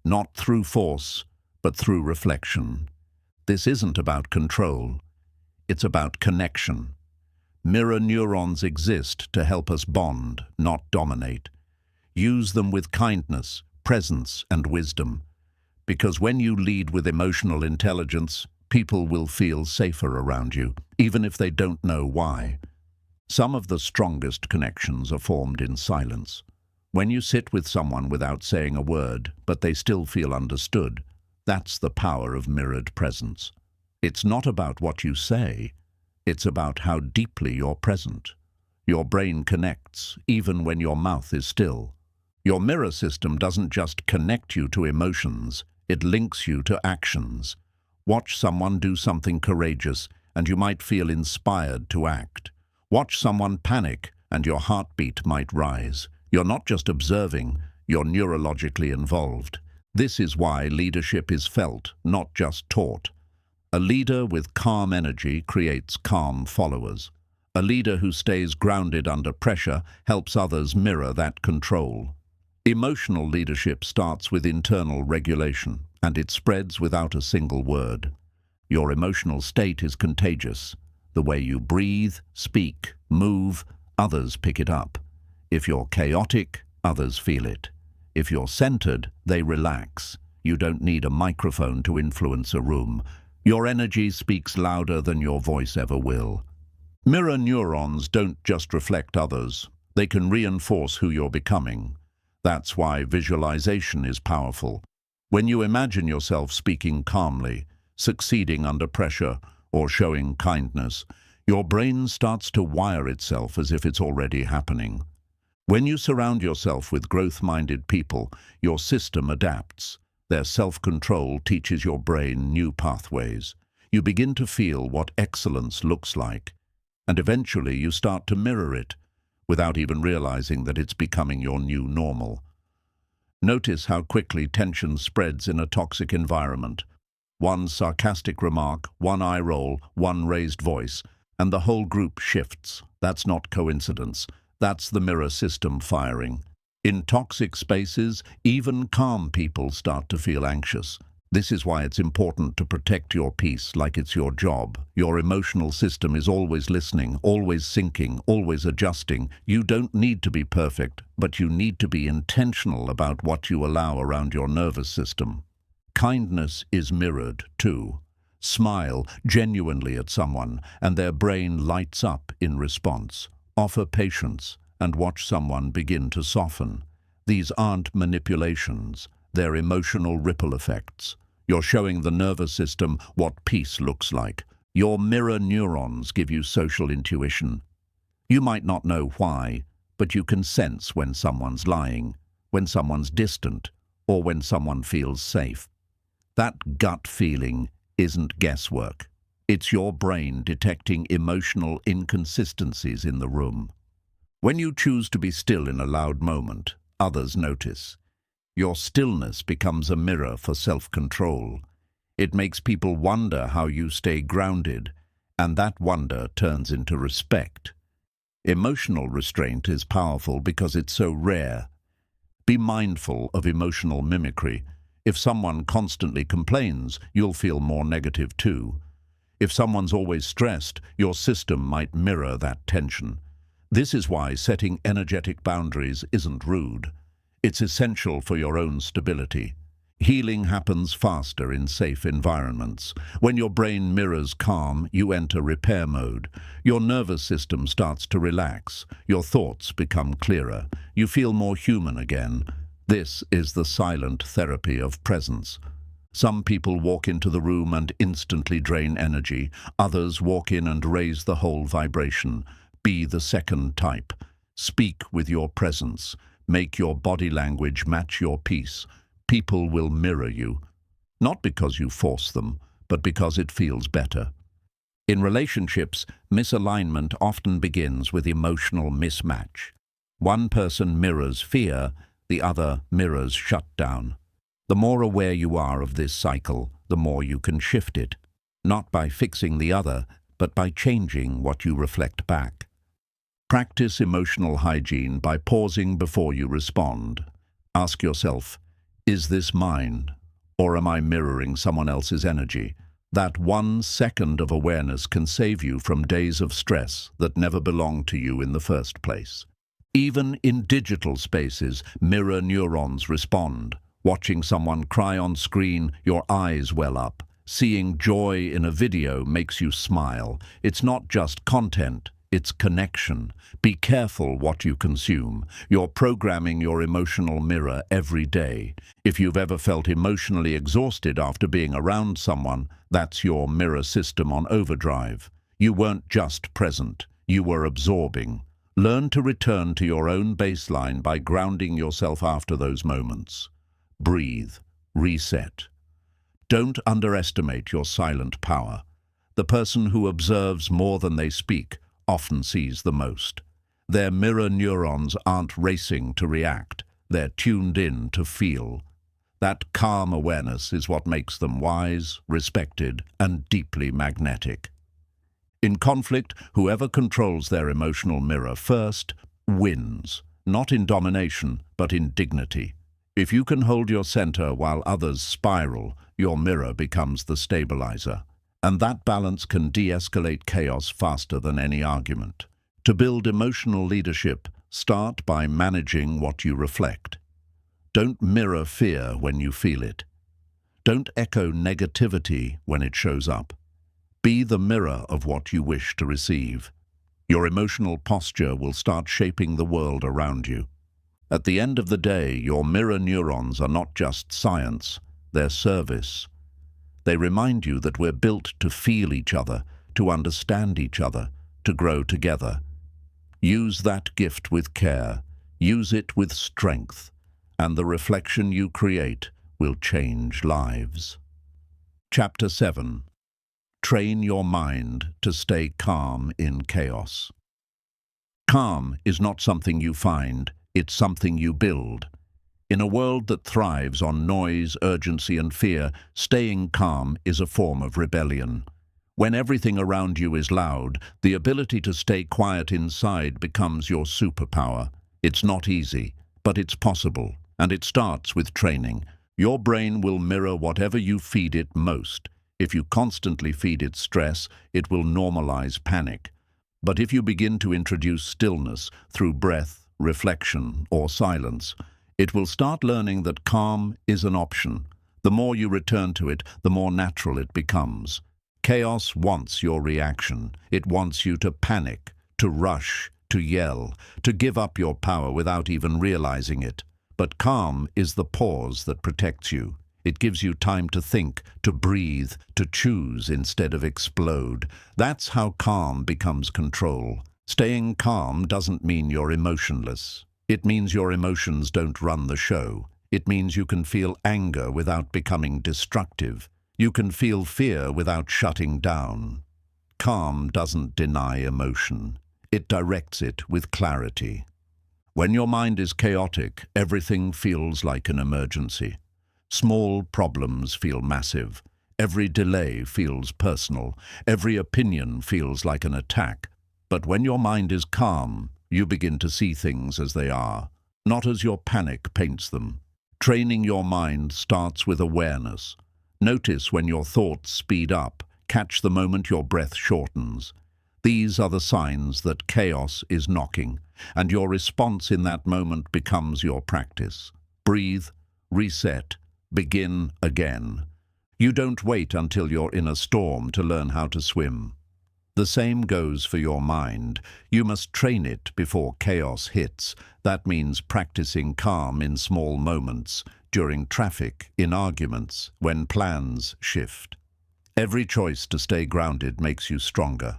not through force, but through reflection. This isn't about control. It's about connection. Mirror neurons exist to help us bond, not dominate. Use them with kindness, presence, and wisdom. Because when you lead with emotional intelligence, people will feel safer around you, even if they don't know why. Some of the strongest connections are formed in silence. When you sit with someone without saying a word, but they still feel understood, that's the power of mirrored presence. It's not about what you say, it's about how deeply you're present. Your brain connects, even when your mouth is still. Your mirror system doesn't just connect you to emotions, it links you to actions. Watch someone do something courageous, and you might feel inspired to act. Watch someone panic, and your heartbeat might rise. You're not just observing, you're neurologically involved. This is why leadership is felt, not just taught. A leader with calm energy creates calm followers. A leader who stays grounded under pressure helps others mirror that control. Emotional leadership starts with internal regulation, and it spreads without a single word. Your emotional state is contagious. The way you breathe, speak, move, others pick it up. If you're chaotic, others feel it. If you're centered, they relax. You don't need a microphone to influence a room. Your energy speaks louder than your voice ever will. Mirror neurons don't just reflect others. They can reinforce who you're becoming. That's why visualization is powerful. When you imagine yourself speaking calmly, succeeding under pressure, or showing kindness, your brain starts to wire itself as if it's already happening. When you surround yourself with growth-minded people, your system adapts. Their self-control teaches your brain new pathways. You begin to feel what excellence looks like, and eventually you start to mirror it, without even realizing that it's becoming your new normal. Notice how quickly tension spreads in a toxic environment. One sarcastic remark, one eye roll, one raised voice, and the whole group shifts. That's not coincidence. That's the mirror system firing. In toxic spaces, even calm people start to feel anxious. This is why it's important to protect your peace like it's your job. Your emotional system is always listening, always syncing, always adjusting. You don't need to be perfect, but you need to be intentional about what you allow around your nervous system. Kindness is mirrored, too. Smile genuinely at someone, and their brain lights up in response. Offer patience, and watch someone begin to soften. These aren't manipulations, they're emotional ripple effects. You're showing the nervous system what peace looks like. Your mirror neurons give you social intuition. You might not know why, but you can sense when someone's lying, when someone's distant, or when someone feels safe. That gut feeling isn't guesswork. It's your brain detecting emotional inconsistencies in the room. When you choose to be still in a loud moment, others notice. Your stillness becomes a mirror for self-control. It makes people wonder how you stay grounded, and that wonder turns into respect. Emotional restraint is powerful because it's so rare. Be mindful of emotional mimicry. If someone constantly complains, you'll feel more negative too. If someone's always stressed, your system might mirror that tension. This is why setting energetic boundaries isn't rude. It's essential for your own stability. Healing happens faster in safe environments. When your brain mirrors calm, you enter repair mode. Your nervous system starts to relax. Your thoughts become clearer. You feel more human again. This is the silent therapy of presence. Some people walk into the room and instantly drain energy. Others walk in and raise the whole vibration. Be the second type. Speak with your presence. Make your body language match your peace. People will mirror you, not because you force them, but because it feels better. In relationships, misalignment often begins with emotional mismatch. One person mirrors fear, the other mirrors shutdown. The more aware you are of this cycle, the more you can shift it, not by fixing the other, but by changing what you reflect back. Practice emotional hygiene by pausing before you respond. Ask yourself, is this mine, or am I mirroring someone else's energy? That 1 second of awareness can save you from days of stress that never belonged to you in the first place. Even in digital spaces, mirror neurons respond. Watching someone cry on screen, your eyes well up. Seeing joy in a video makes you smile. It's not just content, it's connection. Be careful what you consume. You're programming your emotional mirror every day. If you've ever felt emotionally exhausted after being around someone, that's your mirror system on overdrive. You weren't just present, you were absorbing. Learn to return to your own baseline by grounding yourself after those moments. Breathe. Reset. Don't underestimate your silent power. The person who observes more than they speak often sees the most. Their mirror neurons aren't racing to react. They're tuned in to feel. That calm awareness is what makes them wise, respected, and deeply magnetic. In conflict, whoever controls their emotional mirror first wins, not in domination, but in dignity. If you can hold your center while others spiral, your mirror becomes the stabilizer. And that balance can de-escalate chaos faster than any argument. To build emotional leadership, start by managing what you reflect. Don't mirror fear when you feel it. Don't echo negativity when it shows up. Be the mirror of what you wish to receive. Your emotional posture will start shaping the world around you. At the end of the day, your mirror neurons are not just science, they're service. They remind you that we're built to feel each other, to understand each other, to grow together. Use that gift with care, use it with strength, and the reflection you create will change lives. Chapter 7. Train your mind to stay calm in chaos. Calm is not something you find, it's something you build. In a world that thrives on noise, urgency, and fear, staying calm is a form of rebellion. When everything around you is loud, the ability to stay quiet inside becomes your superpower. It's not easy, but it's possible, and it starts with training. Your brain will mirror whatever you feed it most. If you constantly feed it stress, it will normalize panic. But if you begin to introduce stillness through breath, reflection, or silence, it will start learning that calm is an option. The more you return to it, the more natural it becomes. Chaos wants your reaction. It wants you to panic, to rush, to yell, to give up your power without even realizing it. But calm is the pause that protects you. It gives you time to think, to breathe, to choose instead of explode. That's how calm becomes control. Staying calm doesn't mean you're emotionless. It means your emotions don't run the show. It means you can feel anger without becoming destructive. You can feel fear without shutting down. Calm doesn't deny emotion. It directs it with clarity. When your mind is chaotic, everything feels like an emergency. Small problems feel massive. Every delay feels personal. Every opinion feels like an attack. But when your mind is calm, you begin to see things as they are, not as your panic paints them. Training your mind starts with awareness. Notice when your thoughts speed up. Catch the moment your breath shortens. These are the signs that chaos is knocking, and your response in that moment becomes your practice. Breathe, reset, begin again. You don't wait until you're in a storm to learn how to swim. The same goes for your mind. You must train it before chaos hits. That means practicing calm in small moments, during traffic, in arguments, when plans shift. Every choice to stay grounded makes you stronger.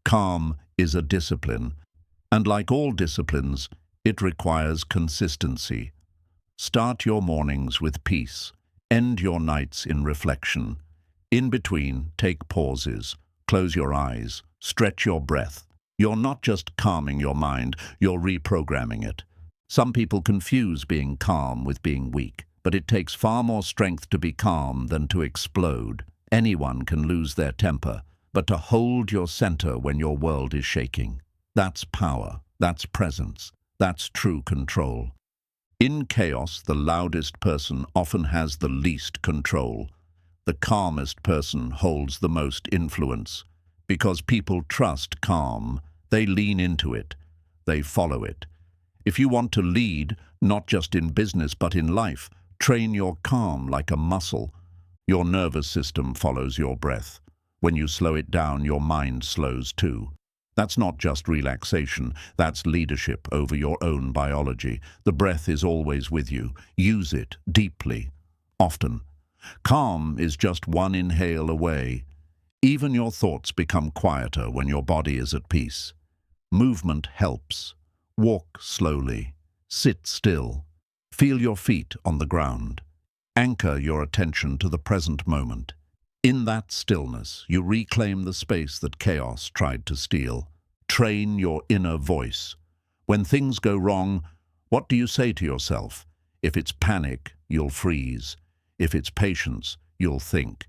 Calm is a discipline, and like all disciplines, it requires consistency. Start your mornings with peace. End your nights in reflection. In between, take pauses. Close your eyes. Stretch your breath. You're not just calming your mind, you're reprogramming it. Some people confuse being calm with being weak, but it takes far more strength to be calm than to explode. Anyone can lose their temper, but to hold your center when your world is shaking, that's power, that's presence, that's true control. In chaos, the loudest person often has the least control. The calmest person holds the most influence. Because people trust calm, they lean into it, they follow it. If you want to lead, not just in business but in life, train your calm like a muscle. Your nervous system follows your breath. When you slow it down, your mind slows too. That's not just relaxation, that's leadership over your own biology. The breath is always with you. Use it deeply, often. Calm is just one inhale away. Even your thoughts become quieter when your body is at peace. Movement helps. Walk slowly. Sit still. Feel your feet on the ground. Anchor your attention to the present moment. In that stillness, you reclaim the space that chaos tried to steal. Train your inner voice. When things go wrong, what do you say to yourself? If it's panic, you'll freeze. If it's patience, you'll think.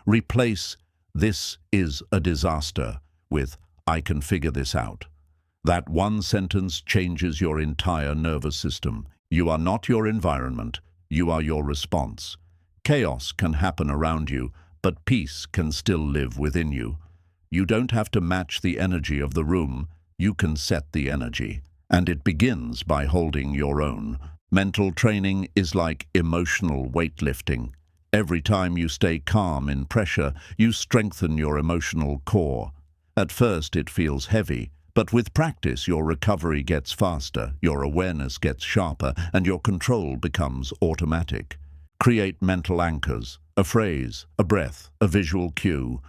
Replace "this is a disaster" with "I can figure this out." That one sentence changes your entire nervous system. You are not your environment, you are your response. Chaos can happen around you, but peace can still live within you. You don't have to match the energy of the room, you can set the energy. And it begins by holding your own. Mental training is like emotional weightlifting. Every time you stay calm in pressure, you strengthen your emotional core. At first it feels heavy, but with practice your recovery gets faster, your awareness gets sharper, and your control becomes automatic. Create mental anchors, a phrase, a breath, a visual cue,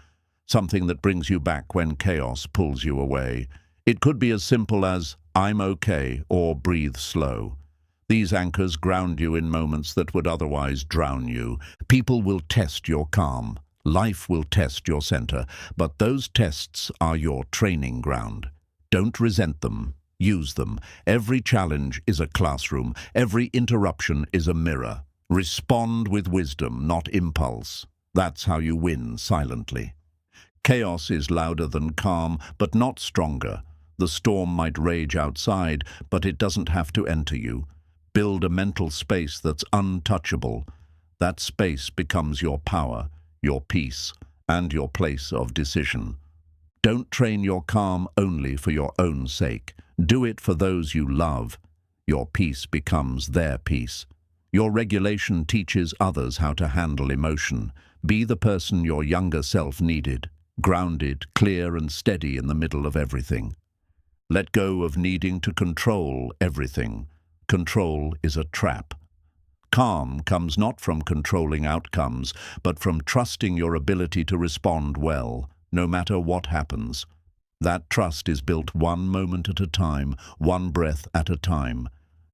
something that brings you back when chaos pulls you away. It could be as simple as "I'm okay" or "breathe slow." These anchors ground you in moments that would otherwise drown you. People will test your calm. Life will test your center. But those tests are your training ground. Don't resent them. Use them. Every challenge is a classroom. Every interruption is a mirror. Respond with wisdom, not impulse. That's how you win silently. Chaos is louder than calm, but not stronger. The storm might rage outside, but it doesn't have to enter you. Build a mental space that's untouchable. That space becomes your power, your peace, and your place of decision. Don't train your calm only for your own sake. Do it for those you love. Your peace becomes their peace. Your regulation teaches others how to handle emotion. Be the person your younger self needed, grounded, clear, and steady in the middle of everything. Let go of needing to control everything. Control is a trap. Calm comes not from controlling outcomes, but from trusting your ability to respond well, no matter what happens. That trust is built one moment at a time, one breath at a time.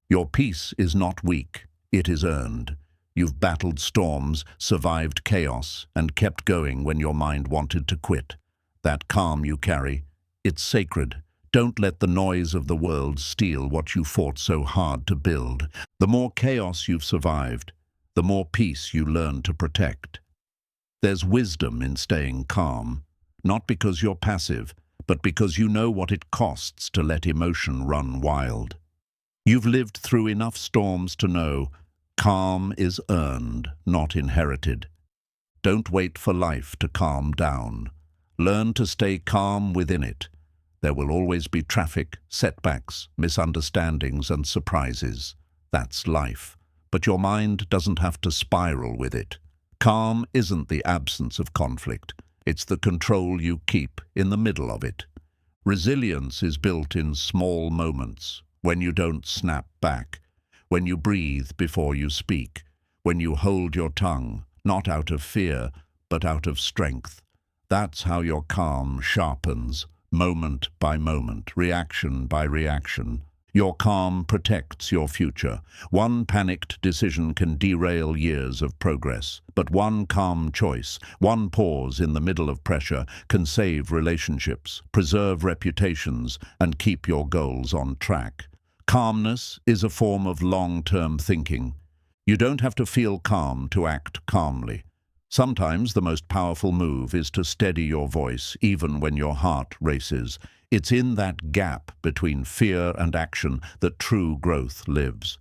Your peace is not weak, it is earned. You've battled storms, survived chaos, and kept going when your mind wanted to quit. That calm you carry, it's sacred. Don't let the noise of the world steal what you fought so hard to build. The more chaos you've survived, the more peace you learn to protect. There's wisdom in staying calm, not because you're passive, but because you know what it costs to let emotion run wild. You've lived through enough storms to know calm is earned, not inherited. Don't wait for life to calm down. Learn to stay calm within it. There will always be traffic, setbacks, misunderstandings, and surprises. That's life. But your mind doesn't have to spiral with it. Calm isn't the absence of conflict. It's the control you keep in the middle of it. Resilience is built in small moments, when you don't snap back, when you breathe before you speak, when you hold your tongue, not out of fear, but out of strength. That's how your calm sharpens, moment by moment, reaction by reaction. Your calm protects your future. One panicked decision can derail years of progress, but one calm choice, one pause in the middle of pressure can save relationships, preserve reputations, and keep your goals on track. Calmness is a form of long-term thinking. You don't have to feel calm to act calmly. Sometimes the most powerful move is to steady your voice, even when your heart races. It's in that gap between fear and action that true growth lives.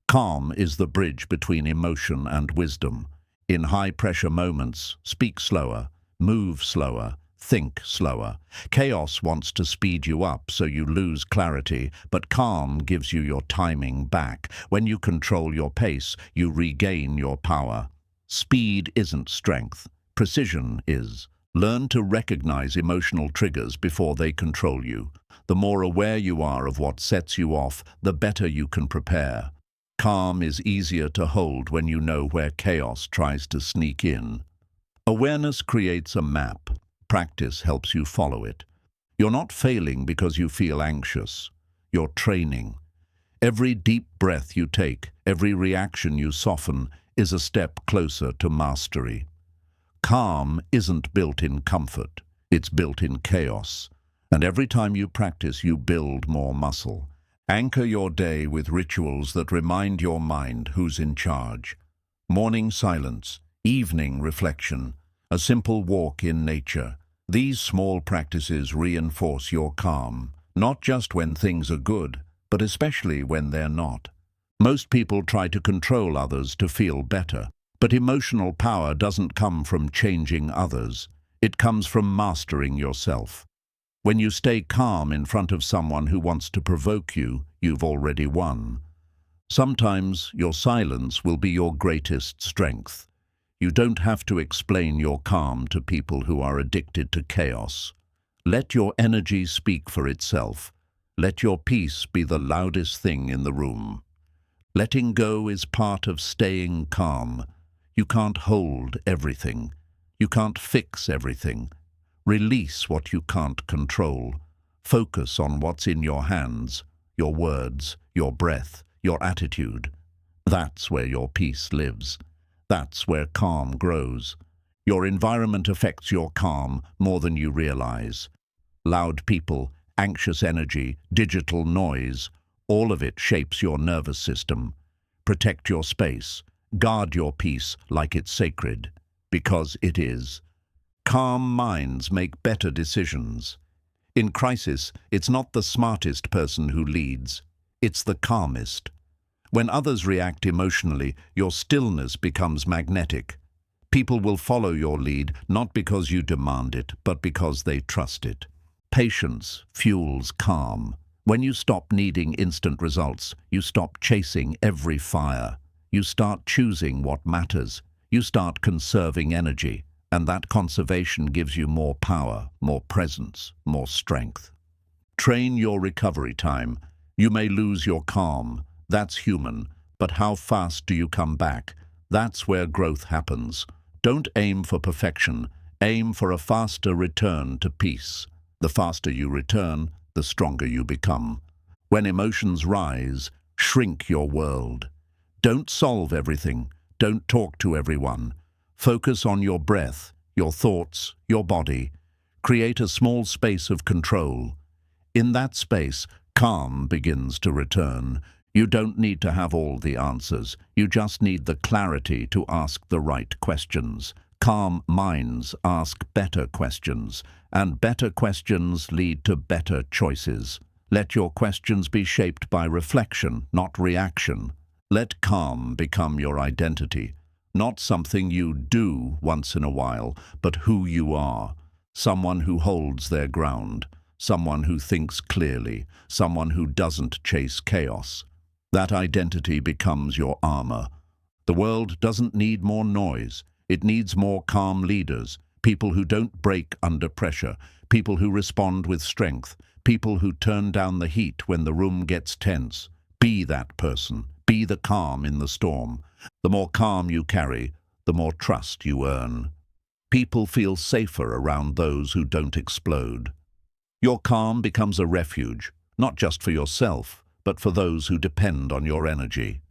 Calm is the bridge between emotion and wisdom. In high-pressure moments, speak slower, move slower, think slower. Chaos wants to speed you up so you lose clarity, but calm gives you your timing back. When you control your pace, you regain your power. Speed isn't strength, precision is. Learn to recognize emotional triggers before they control you. The more aware you are of what sets you off, the better you can prepare. Calm is easier to hold when you know where chaos tries to sneak in. Awareness creates a map. Practice helps you follow it. You're not failing because you feel anxious. You're training. Every deep breath you take, every reaction you soften, is a step closer to mastery. Calm isn't built in comfort, it's built in chaos. And every time you practice, you build more muscle. Anchor your day with rituals that remind your mind who's in charge. Morning silence, evening reflection, a simple walk in nature. These small practices reinforce your calm, not just when things are good, but especially when they're not. Most people try to control others to feel better. But emotional power doesn't come from changing others. It comes from mastering yourself. When you stay calm in front of someone who wants to provoke you, you've already won. Sometimes your silence will be your greatest strength. You don't have to explain your calm to people who are addicted to chaos. Let your energy speak for itself. Let your peace be the loudest thing in the room. Letting go is part of staying calm. You can't hold everything. You can't fix everything. Release what you can't control. Focus on what's in your hands, your words, your breath, your attitude. That's where your peace lives. That's where calm grows. Your environment affects your calm more than you realize. Loud people, anxious energy, digital noise, all of it shapes your nervous system. Protect your space. Guard your peace like it's sacred, because it is. Calm minds make better decisions. In crisis, it's not the smartest person who leads, it's the calmest. When others react emotionally, your stillness becomes magnetic. People will follow your lead not because you demand it, but because they trust it. Patience fuels calm. When you stop needing instant results, you stop chasing every fire. You start choosing what matters. You start conserving energy, and that conservation gives you more power, more presence, more strength. Train your recovery time. You may lose your calm. That's human. But how fast do you come back? That's where growth happens. Don't aim for perfection. Aim for a faster return to peace. The faster you return, the stronger you become. When emotions rise, shrink your world. Don't solve everything. Don't talk to everyone. Focus on your breath, your thoughts, your body. Create a small space of control. In that space, calm begins to return. You don't need to have all the answers. You just need the clarity to ask the right questions. Calm minds ask better questions, and better questions lead to better choices. Let your questions be shaped by reflection, not reaction. Let calm become your identity, not something you do once in a while, but who you are. Someone who holds their ground, someone who thinks clearly, someone who doesn't chase chaos. That identity becomes your armor. The world doesn't need more noise. It needs more calm leaders, people who don't break under pressure, people who respond with strength, people who turn down the heat when the room gets tense. Be that person. Be the calm in the storm. The more calm you carry, the more trust you earn. People feel safer around those who don't explode. Your calm becomes a refuge, not just for yourself, but for those who depend on your energy.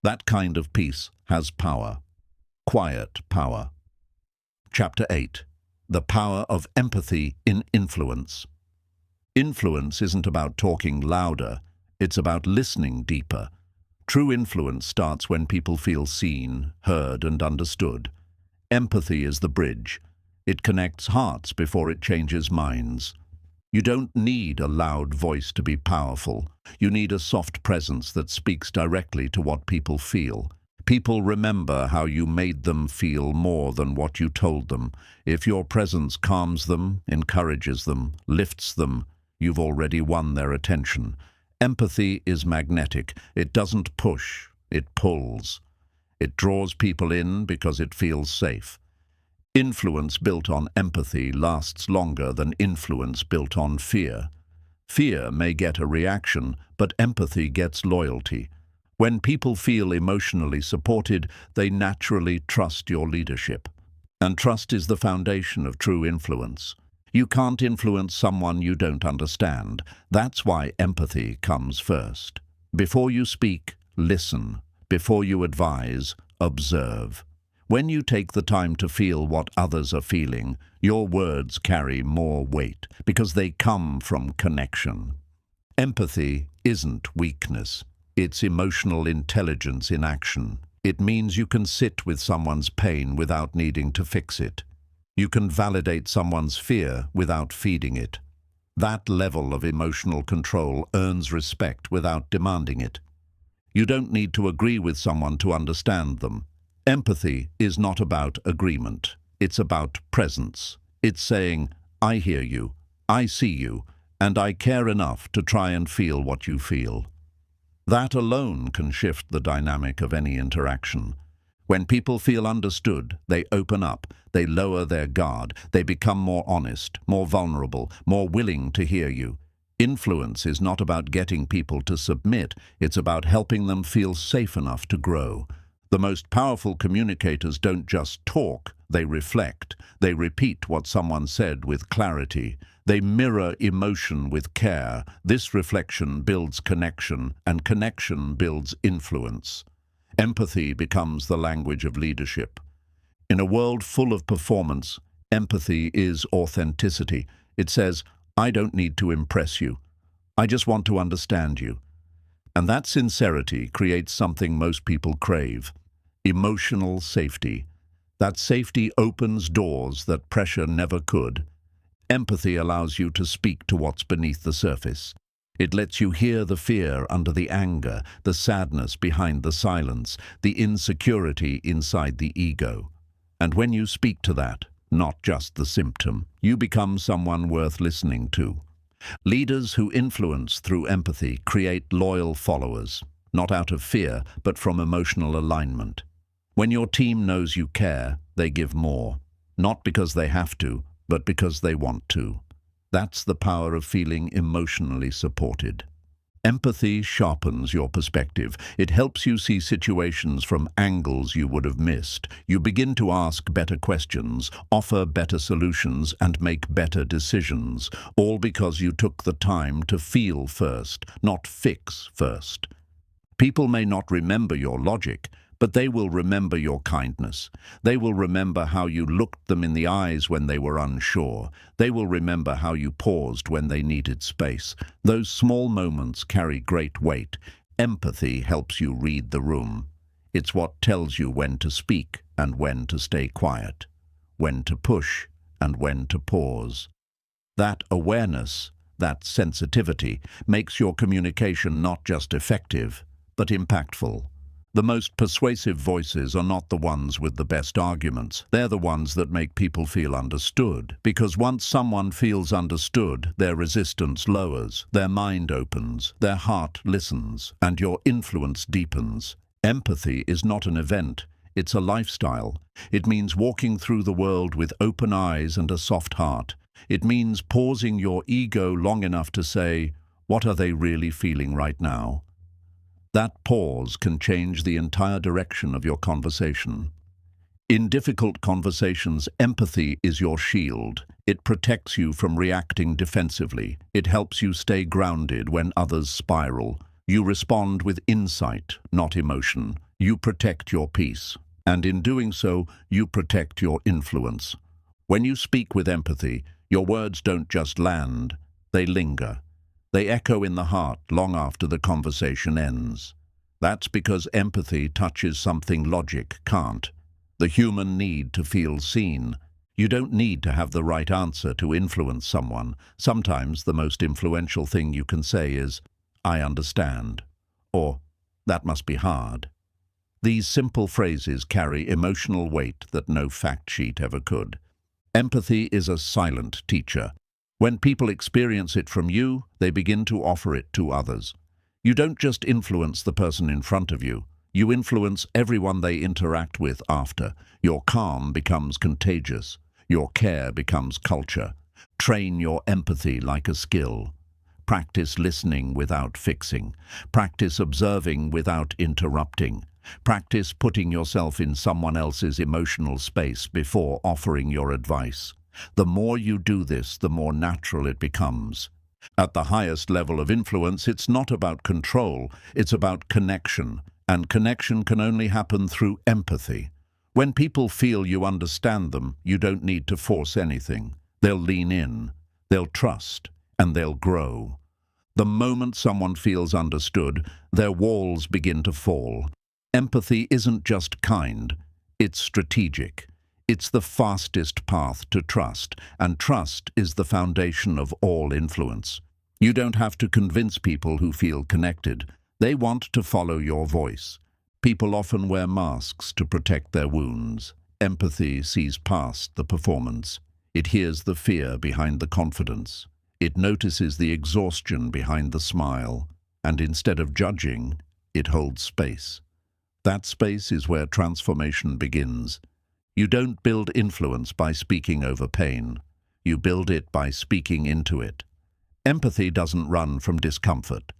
That kind of peace has power. Quiet power. Chapter 8. The Power of Empathy in Influence. Influence isn't about talking louder, it's about listening deeper. True influence starts when people feel seen, heard, and understood. Empathy is the bridge. It connects hearts before it changes minds. You don't need a loud voice to be powerful. You need a soft presence that speaks directly to what people feel. People remember how you made them feel more than what you told them. If your presence calms them, encourages them, lifts them, you've already won their attention. Empathy is magnetic. It doesn't push, it pulls. It draws people in because it feels safe. Influence built on empathy lasts longer than influence built on fear. Fear may get a reaction, but empathy gets loyalty. When people feel emotionally supported, they naturally trust your leadership. And trust is the foundation of true influence. You can't influence someone you don't understand. That's why empathy comes first. Before you speak, listen. Before you advise, observe. When you take the time to feel what others are feeling, your words carry more weight because they come from connection. Empathy isn't weakness. It's emotional intelligence in action. It means you can sit with someone's pain without needing to fix it. You can validate someone's fear without feeding it. That level of emotional control earns respect without demanding it. You don't need to agree with someone to understand them. Empathy is not about agreement. It's about presence. It's saying, I hear you, I see you, and I care enough to try and feel what you feel. That alone can shift the dynamic of any interaction. When people feel understood, they open up, they lower their guard, they become more honest, more vulnerable, more willing to hear you. Influence is not about getting people to submit, it's about helping them feel safe enough to grow. The most powerful communicators don't just talk, they reflect. They repeat what someone said with clarity. They mirror emotion with care. This reflection builds connection, and connection builds influence. Empathy becomes the language of leadership. In a world full of performance, empathy is authenticity. It says, I don't need to impress you. I just want to understand you. And that sincerity creates something most people crave: emotional safety. That safety opens doors that pressure never could. Empathy allows you to speak to what's beneath the surface. It lets you hear the fear under the anger, the sadness behind the silence, the insecurity inside the ego. And when you speak to that, not just the symptom, you become someone worth listening to. Leaders who influence through empathy create loyal followers, not out of fear, but from emotional alignment. When your team knows you care, they give more, not because they have to, but because they want to. That's the power of feeling emotionally supported. Empathy sharpens your perspective. It helps you see situations from angles you would have missed. You begin to ask better questions, offer better solutions, and make better decisions, all because you took the time to feel first, not fix first. People may not remember your logic, but they will remember your kindness. They will remember how you looked them in the eyes when they were unsure. They will remember how you paused when they needed space. Those small moments carry great weight. Empathy helps you read the room. It's what tells you when to speak and when to stay quiet, when to push and when to pause. That awareness, that sensitivity, makes your communication not just effective, but impactful. The most persuasive voices are not the ones with the best arguments. They're the ones that make people feel understood. Because once someone feels understood, their resistance lowers, their mind opens, their heart listens, and your influence deepens. Empathy is not an event. It's a lifestyle. It means walking through the world with open eyes and a soft heart. It means pausing your ego long enough to say, what are they really feeling right now? That pause can change the entire direction of your conversation. In difficult conversations, empathy is your shield. It protects you from reacting defensively. It helps you stay grounded when others spiral. You respond with insight, not emotion. You protect your peace. And in doing so, you protect your influence. When you speak with empathy, your words don't just land, they linger. They echo in the heart long after the conversation ends. That's because empathy touches something logic can't. The human need to feel seen. You don't need to have the right answer to influence someone. Sometimes the most influential thing you can say is, I understand, or that must be hard. These simple phrases carry emotional weight that no fact sheet ever could. Empathy is a silent teacher. When people experience it from you, they begin to offer it to others. You don't just influence the person in front of you, you influence everyone they interact with after. Your calm becomes contagious. Your care becomes culture. Train your empathy like a skill. Practice listening without fixing. Practice observing without interrupting. Practice putting yourself in someone else's emotional space before offering your advice. The more you do this, the more natural it becomes. At the highest level of influence, it's not about control, it's about connection. And connection can only happen through empathy. When people feel you understand them, you don't need to force anything. They'll lean in, they'll trust, and they'll grow. The moment someone feels understood, their walls begin to fall. Empathy isn't just kind, it's strategic. It's the fastest path to trust, and trust is the foundation of all influence. You don't have to convince people who feel connected. They want to follow your voice. People often wear masks to protect their wounds. Empathy sees past the performance. It hears the fear behind the confidence. It notices the exhaustion behind the smile. And instead of judging, it holds space. That space is where transformation begins. You don't build influence by speaking over pain. You build it by speaking into it. Empathy doesn't run from discomfort.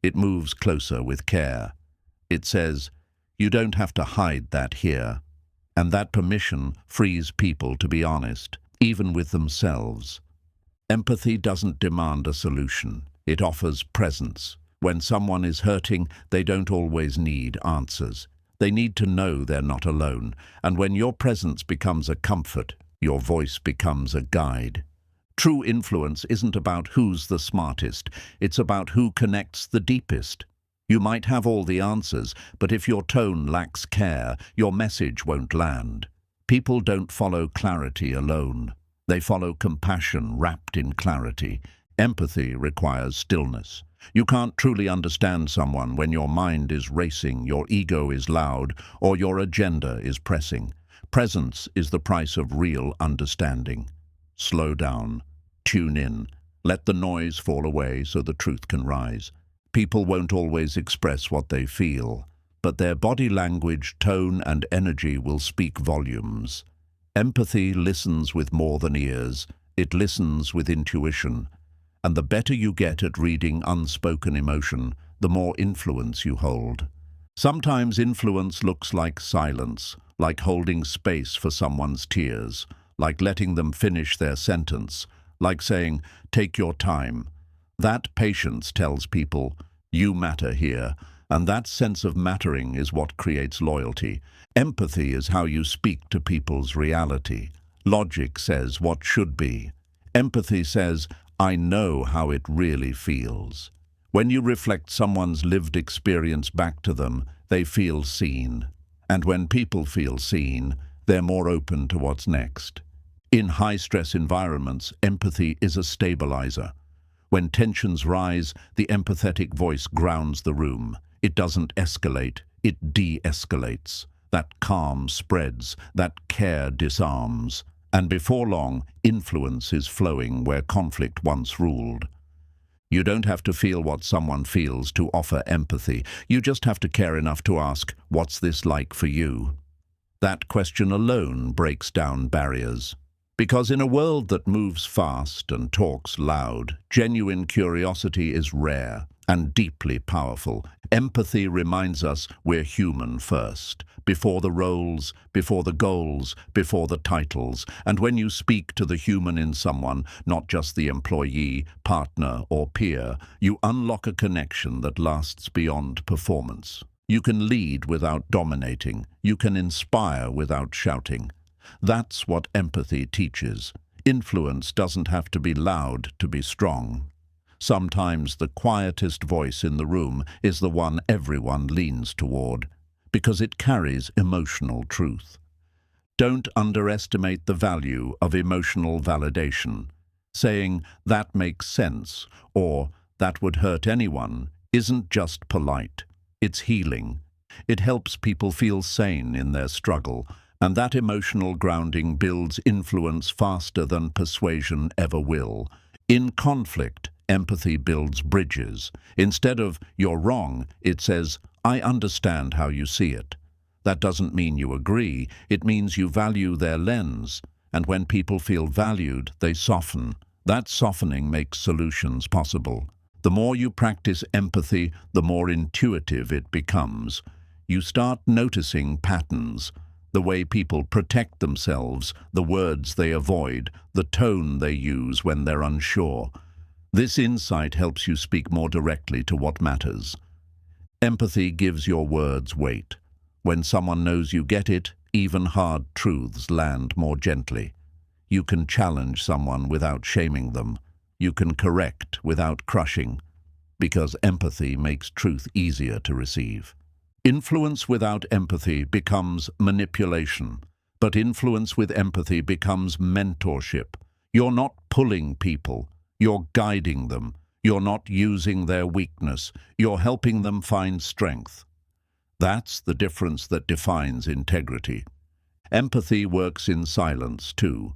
It moves closer with care. It says, you don't have to hide that here. And that permission frees people to be honest, even with themselves. Empathy doesn't demand a solution. It offers presence. When someone is hurting, they don't always need answers. They need to know they're not alone. And when your presence becomes a comfort, your voice becomes a guide. True influence isn't about who's the smartest. It's about who connects the deepest. You might have all the answers, but if your tone lacks care, your message won't land. People don't follow clarity alone. They follow compassion wrapped in clarity. Empathy requires stillness. You can't truly understand someone when your mind is racing, your ego is loud, or your agenda is pressing. Presence is the price of real understanding. Slow down. Tune in. Let the noise fall away so the truth can rise. People won't always express what they feel, but their body language, tone, and energy will speak volumes. Empathy listens with more than ears. It listens with intuition. And the better you get at reading unspoken emotion, the more influence you hold. Sometimes influence looks like silence, like holding space for someone's tears, like letting them finish their sentence, like saying, take your time. That patience tells people, you matter here, and that sense of mattering is what creates loyalty. Empathy is how you speak to people's reality. Logic says what should be. Empathy says, I know how it really feels. When you reflect someone's lived experience back to them, they feel seen. And when people feel seen, they're more open to what's next. In high-stress environments, empathy is a stabilizer. When tensions rise, the empathetic voice grounds the room. It doesn't escalate, it de-escalates. That calm spreads, that care disarms. And before long, influence is flowing where conflict once ruled. You don't have to feel what someone feels to offer empathy. You just have to care enough to ask, what's this like for you? That question alone breaks down barriers. Because in a world that moves fast and talks loud, genuine curiosity is rare and deeply powerful. Empathy reminds us we're human first, before the roles, before the goals, before the titles. And when you speak to the human in someone, not just the employee, partner, or peer, you unlock a connection that lasts beyond performance. You can lead without dominating. You can inspire without shouting. That's what empathy teaches. Influence doesn't have to be loud to be strong. Sometimes the quietest voice in the room is the one everyone leans toward, because it carries emotional truth. Don't underestimate the value of emotional validation. Saying, "that makes sense," or "that would hurt anyone," isn't just polite. It's healing. It helps people feel sane in their struggle, and that emotional grounding builds influence faster than persuasion ever will. In conflict, empathy builds bridges. Instead of "you're wrong," it says, "I understand how you see it." That doesn't mean you agree, it means you value their lens. And when people feel valued, they soften. That softening makes solutions possible. The more you practice empathy, the more intuitive it becomes. You start noticing patterns. The way people protect themselves, the words they avoid, the tone they use when they're unsure. This insight helps you speak more directly to what matters. Empathy gives your words weight. When someone knows you get it, even hard truths land more gently. You can challenge someone without shaming them. You can correct without crushing, because empathy makes truth easier to receive. Influence without empathy becomes manipulation, but influence with empathy becomes mentorship. You're not pulling people, you're guiding them. You're not using their weakness, you're helping them find strength. That's the difference that defines integrity. Empathy works in silence too.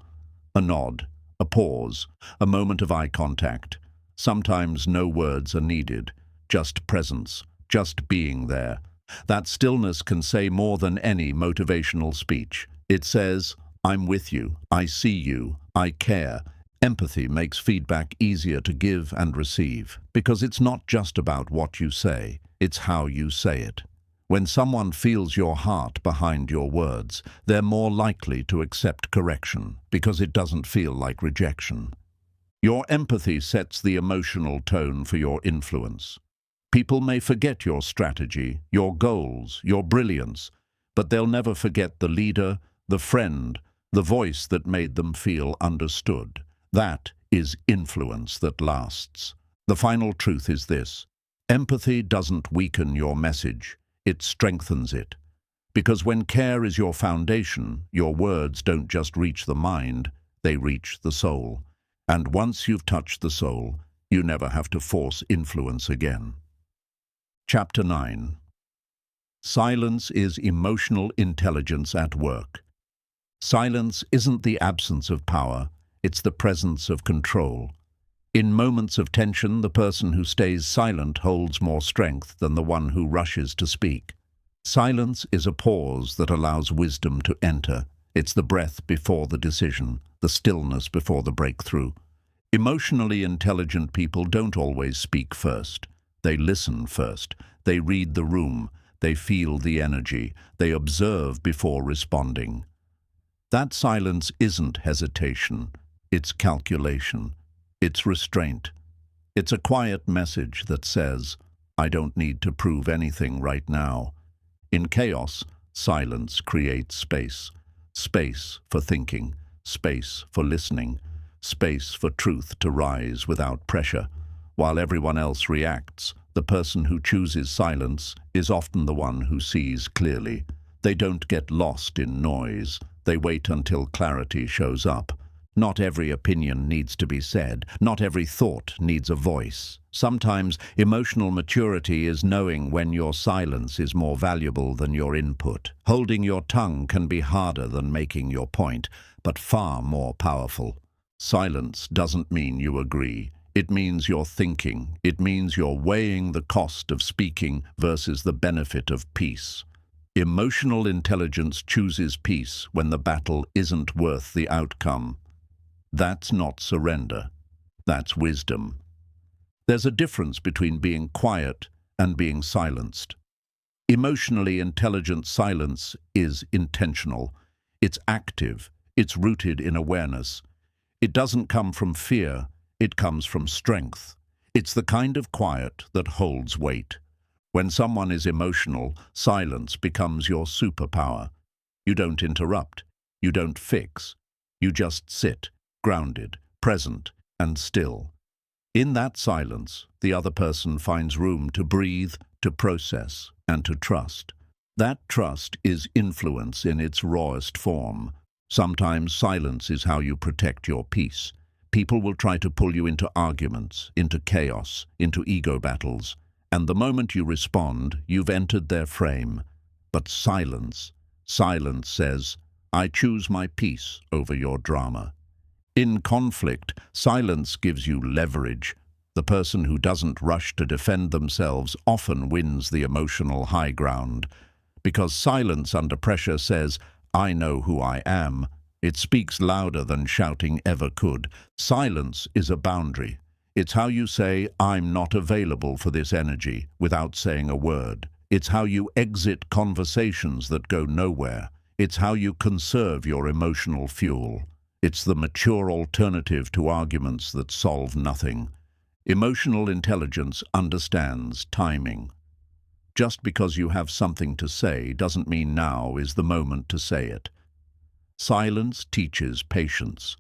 A nod, a pause, a moment of eye contact. Sometimes no words are needed, just presence, just being there. That stillness can say more than any motivational speech. It says, "I'm with you, I see you, I care." Empathy makes feedback easier to give and receive, because it's not just about what you say, it's how you say it. When someone feels your heart behind your words, they're more likely to accept correction, because it doesn't feel like rejection. Your empathy sets the emotional tone for your influence. People may forget your strategy, your goals, your brilliance, but they'll never forget the leader, the friend, the voice that made them feel understood. That is influence that lasts. The final truth is this: empathy doesn't weaken your message, it strengthens it. Because when care is your foundation, your words don't just reach the mind, they reach the soul. And once you've touched the soul, you never have to force influence again. Chapter 9. Silence is emotional intelligence at work. Silence isn't the absence of power, it's the presence of control. In moments of tension, the person who stays silent holds more strength than the one who rushes to speak. Silence is a pause that allows wisdom to enter. It's the breath before the decision, the stillness before the breakthrough. Emotionally intelligent people don't always speak first. They listen first. They read the room. They feel the energy. They observe before responding. That silence isn't hesitation. It's calculation. It's restraint. It's a quiet message that says, "I don't need to prove anything right now." In chaos, silence creates space. Space for thinking. Space for listening. Space for truth to rise without pressure. While everyone else reacts, the person who chooses silence is often the one who sees clearly. They don't get lost in noise. They wait until clarity shows up. Not every opinion needs to be said. Not every thought needs a voice. Sometimes emotional maturity is knowing when your silence is more valuable than your input. Holding your tongue can be harder than making your point, but far more powerful. Silence doesn't mean you agree. It means you're thinking. It means you're weighing the cost of speaking versus the benefit of peace. Emotional intelligence chooses peace when the battle isn't worth the outcome. That's not surrender. That's wisdom. There's a difference between being quiet and being silenced. Emotionally intelligent silence is intentional. It's active. It's rooted in awareness. It doesn't come from fear. It comes from strength. It's the kind of quiet that holds weight. When someone is emotional, silence becomes your superpower. You don't interrupt. You don't fix. You just sit, grounded, present, and still. In that silence, the other person finds room to breathe, to process, and to trust. That trust is influence in its rawest form. Sometimes silence is how you protect your peace. People will try to pull you into arguments, into chaos, into ego battles. And the moment you respond, you've entered their frame. But silence says, I choose my peace over your drama. In conflict, silence gives you leverage. The person who doesn't rush to defend themselves often wins the emotional high ground. Because silence under pressure says, I know who I am. It speaks louder than shouting ever could. Silence is a boundary. It's how you say, I'm not available for this energy, without saying a word. It's how you exit conversations that go nowhere. It's how you conserve your emotional fuel. It's the mature alternative to arguments that solve nothing. Emotional intelligence understands timing. Just because you have something to say doesn't mean now is the moment to say it. Silence teaches patience,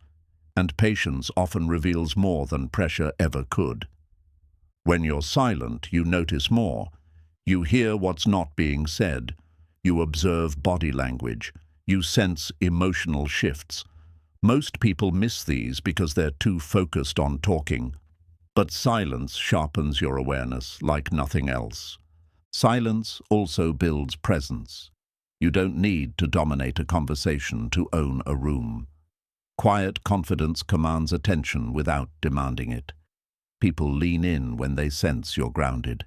and patience often reveals more than pressure ever could. When you're silent, you notice more. You hear what's not being said. You observe body language. You sense emotional shifts. Most people miss these because they're too focused on talking. But silence sharpens your awareness like nothing else. Silence also builds presence. You don't need to dominate a conversation to own a room. Quiet confidence commands attention without demanding it. People lean in when they sense you're grounded.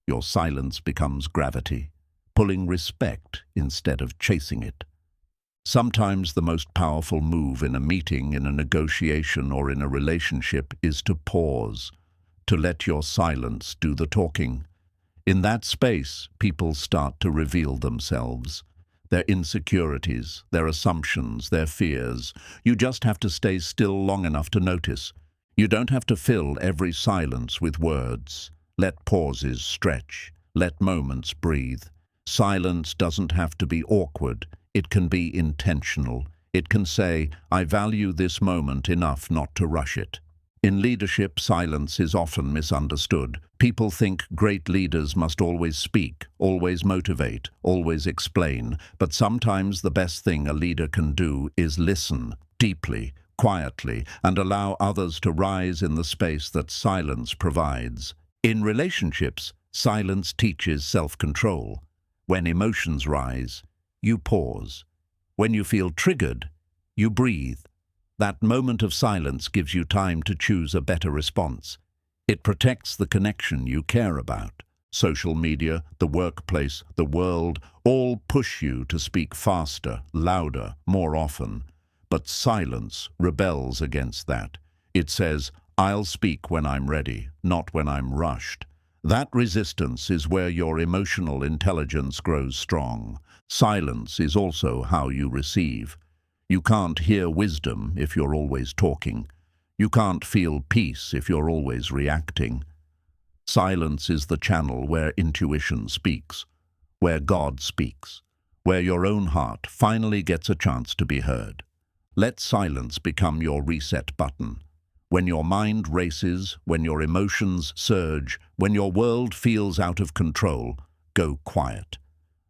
Your silence becomes gravity, pulling respect instead of chasing it. Sometimes the most powerful move in a meeting, in a negotiation, or in a relationship is to pause, to let your silence do the talking. In that space, people start to reveal themselves, their insecurities, their assumptions, their fears. You just have to stay still long enough to notice. You don't have to fill every silence with words. Let pauses stretch. Let moments breathe. Silence doesn't have to be awkward. It can be intentional. It can say, I value this moment enough not to rush it. In leadership, silence is often misunderstood. People think great leaders must always speak, always motivate, always explain. But sometimes the best thing a leader can do is listen deeply, quietly, and allow others to rise in the space that silence provides. In relationships, silence teaches self-control. When emotions rise, you pause. When you feel triggered, you breathe. That moment of silence gives you time to choose a better response. It protects the connection you care about. Social media, the workplace, the world, all push you to speak faster, louder, more often. But silence rebels against that. It says, I'll speak when I'm ready, not when I'm rushed. That resistance is where your emotional intelligence grows strong. Silence is also how you receive. You can't hear wisdom if you're always talking. You can't feel peace if you're always reacting. Silence is the channel where intuition speaks, where God speaks, where your own heart finally gets a chance to be heard. Let silence become your reset button. When your mind races, when your emotions surge, when your world feels out of control, go quiet.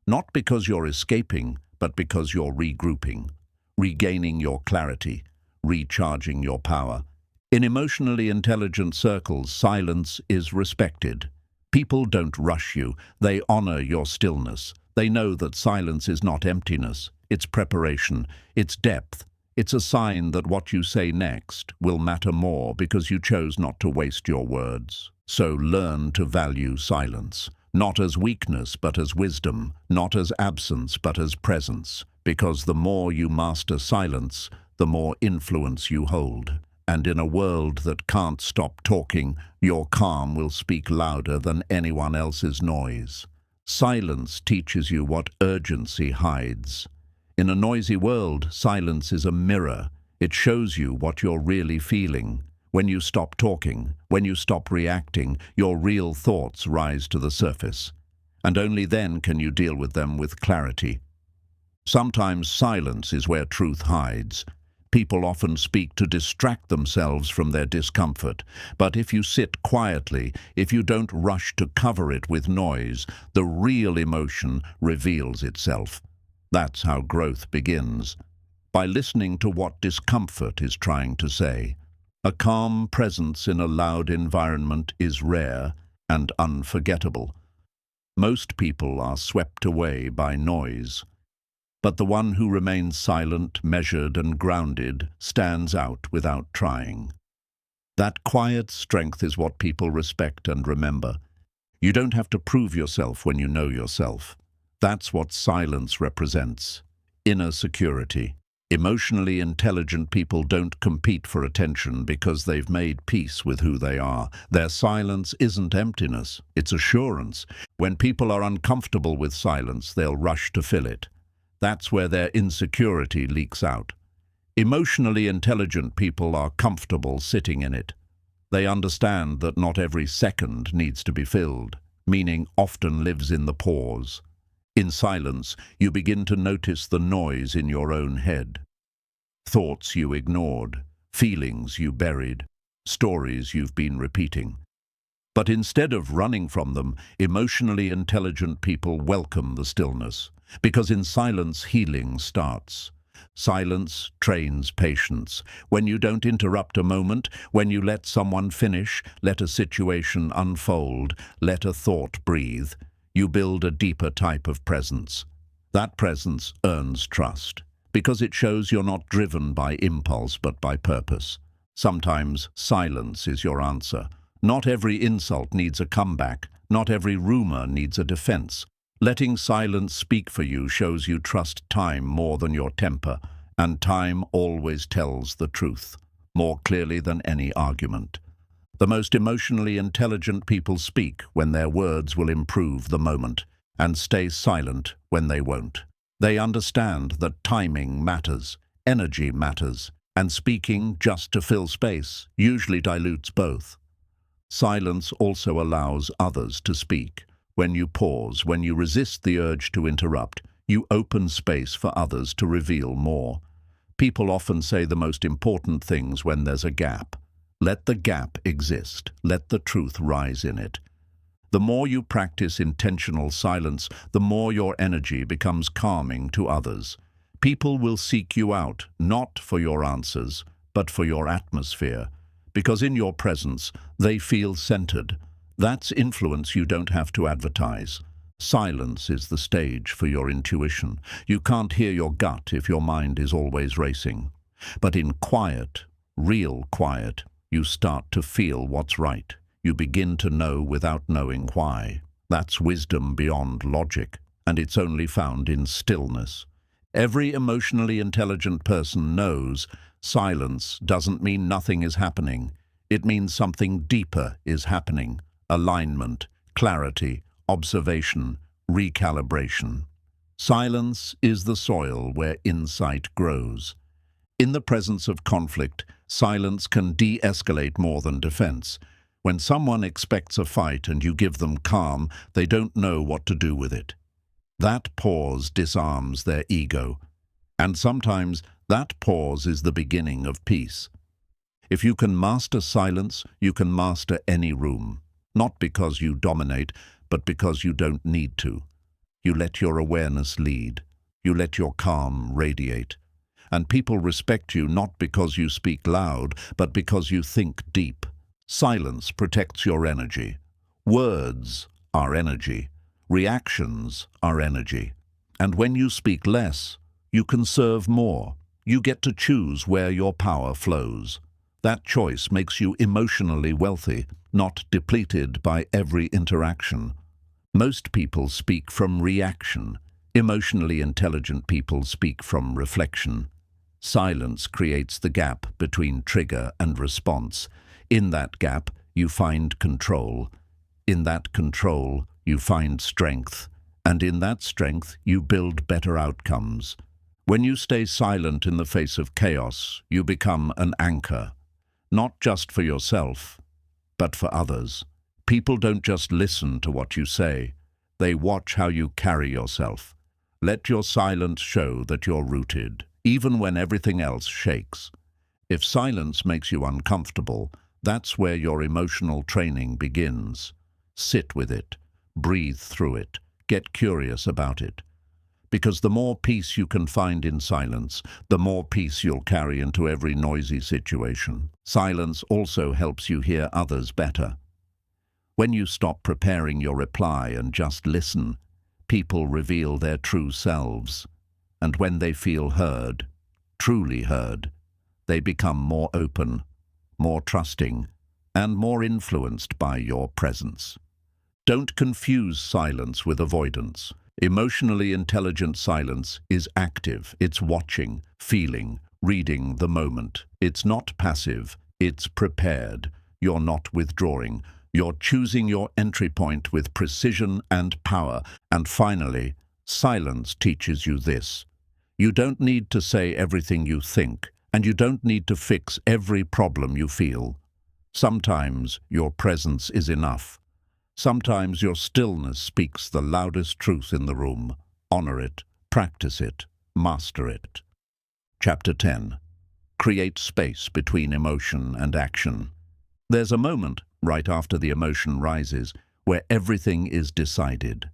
Not because you're escaping, but because you're regrouping, regaining your clarity, recharging your power. In emotionally intelligent circles, silence is respected. People don't rush you. They honor your stillness. They know that silence is not emptiness. It's preparation. It's depth. It's a sign that what you say next will matter more because you chose not to waste your words. So learn to value silence. Not as weakness, but as wisdom. Not as absence, but as presence. Because the more you master silence, the more influence you hold. And in a world that can't stop talking, your calm will speak louder than anyone else's noise. Silence teaches you what urgency hides. In a noisy world, silence is a mirror. It shows you what you're really feeling. When you stop talking, when you stop reacting, your real thoughts rise to the surface. And only then can you deal with them with clarity. Sometimes silence is where truth hides. People often speak to distract themselves from their discomfort. But if you sit quietly, if you don't rush to cover it with noise, the real emotion reveals itself. That's how growth begins. By listening to what discomfort is trying to say. A calm presence in a loud environment is rare and unforgettable. Most people are swept away by noise. But the one who remains silent, measured, and grounded stands out without trying. That quiet strength is what people respect and remember. You don't have to prove yourself when you know yourself. That's what silence represents. Inner security. Emotionally intelligent people don't compete for attention because they've made peace with who they are. Their silence isn't emptiness, it's assurance. When people are uncomfortable with silence, they'll rush to fill it. That's where their insecurity leaks out. Emotionally intelligent people are comfortable sitting in it. They understand that not every second needs to be filled. Meaning often lives in the pause. In silence, you begin to notice the noise in your own head. Thoughts you ignored, feelings you buried, stories you've been repeating. But instead of running from them, emotionally intelligent people welcome the stillness. Because in silence, healing starts. Silence trains patience. When you don't interrupt a moment, when you let someone finish, let a situation unfold, let a thought breathe, you build a deeper type of presence. That presence earns trust, because it shows you're not driven by impulse but by purpose. Sometimes silence is your answer. Not every insult needs a comeback. Not every rumor needs a defense. Letting silence speak for you shows you trust time more than your temper, and time always tells the truth, more clearly than any argument. The most emotionally intelligent people speak when their words will improve the moment, and stay silent when they won't. They understand that timing matters, energy matters, and speaking just to fill space usually dilutes both. Silence also allows others to speak. When you pause, when you resist the urge to interrupt, you open space for others to reveal more. People often say the most important things when there's a gap. Let the gap exist. Let the truth rise in it. The more you practice intentional silence, the more your energy becomes calming to others. People will seek you out, not for your answers, but for your atmosphere. Because in your presence, they feel centered. That's influence you don't have to advertise. Silence is the stage for your intuition. You can't hear your gut if your mind is always racing. But in quiet, real quiet, you start to feel what's right. You begin to know without knowing why. That's wisdom beyond logic, and it's only found in stillness. Every emotionally intelligent person knows silence doesn't mean nothing is happening. It means something deeper is happening. Alignment, clarity, observation, recalibration. Silence is the soil where insight grows. In the presence of conflict, silence can de-escalate more than defense. When someone expects a fight and you give them calm, they don't know what to do with it. That pause disarms their ego. And sometimes that pause is the beginning of peace. If you can master silence, you can master any room. Not because you dominate, but because you don't need to. You let your awareness lead. You let your calm radiate. And people respect you not because you speak loud, but because you think deep. Silence protects your energy. Words are energy. Reactions are energy. And when you speak less, you can serve more. You get to choose where your power flows. That choice makes you emotionally wealthy, not depleted by every interaction. Most people speak from reaction. Emotionally intelligent people speak from reflection. Silence creates the gap between trigger and response. In that gap, you find control. In that control, you find strength. And in that strength, you build better outcomes. When you stay silent in the face of chaos, you become an anchor. Not just for yourself, but for others. People don't just listen to what you say. They watch how you carry yourself. Let your silence show that you're rooted, even when everything else shakes. If silence makes you uncomfortable, that's where your emotional training begins. Sit with it. Breathe through it. Get curious about it. Because the more peace you can find in silence, the more peace you'll carry into every noisy situation. Silence also helps you hear others better. When you stop preparing your reply and just listen, people reveal their true selves. And when they feel heard, truly heard, they become more open, more trusting, and more influenced by your presence. Don't confuse silence with avoidance. Emotionally intelligent silence is active. It's watching, feeling, reading the moment. It's not passive. It's prepared. You're not withdrawing. You're choosing your entry point with precision and power. And finally, silence teaches you this. You don't need to say everything you think, and you don't need to fix every problem you feel. Sometimes your presence is enough. Sometimes your stillness speaks the loudest truth in the room. Honor it, practice it, master it. Chapter 10. Create space between emotion and action. There's a moment, right after the emotion rises, where everything is decided.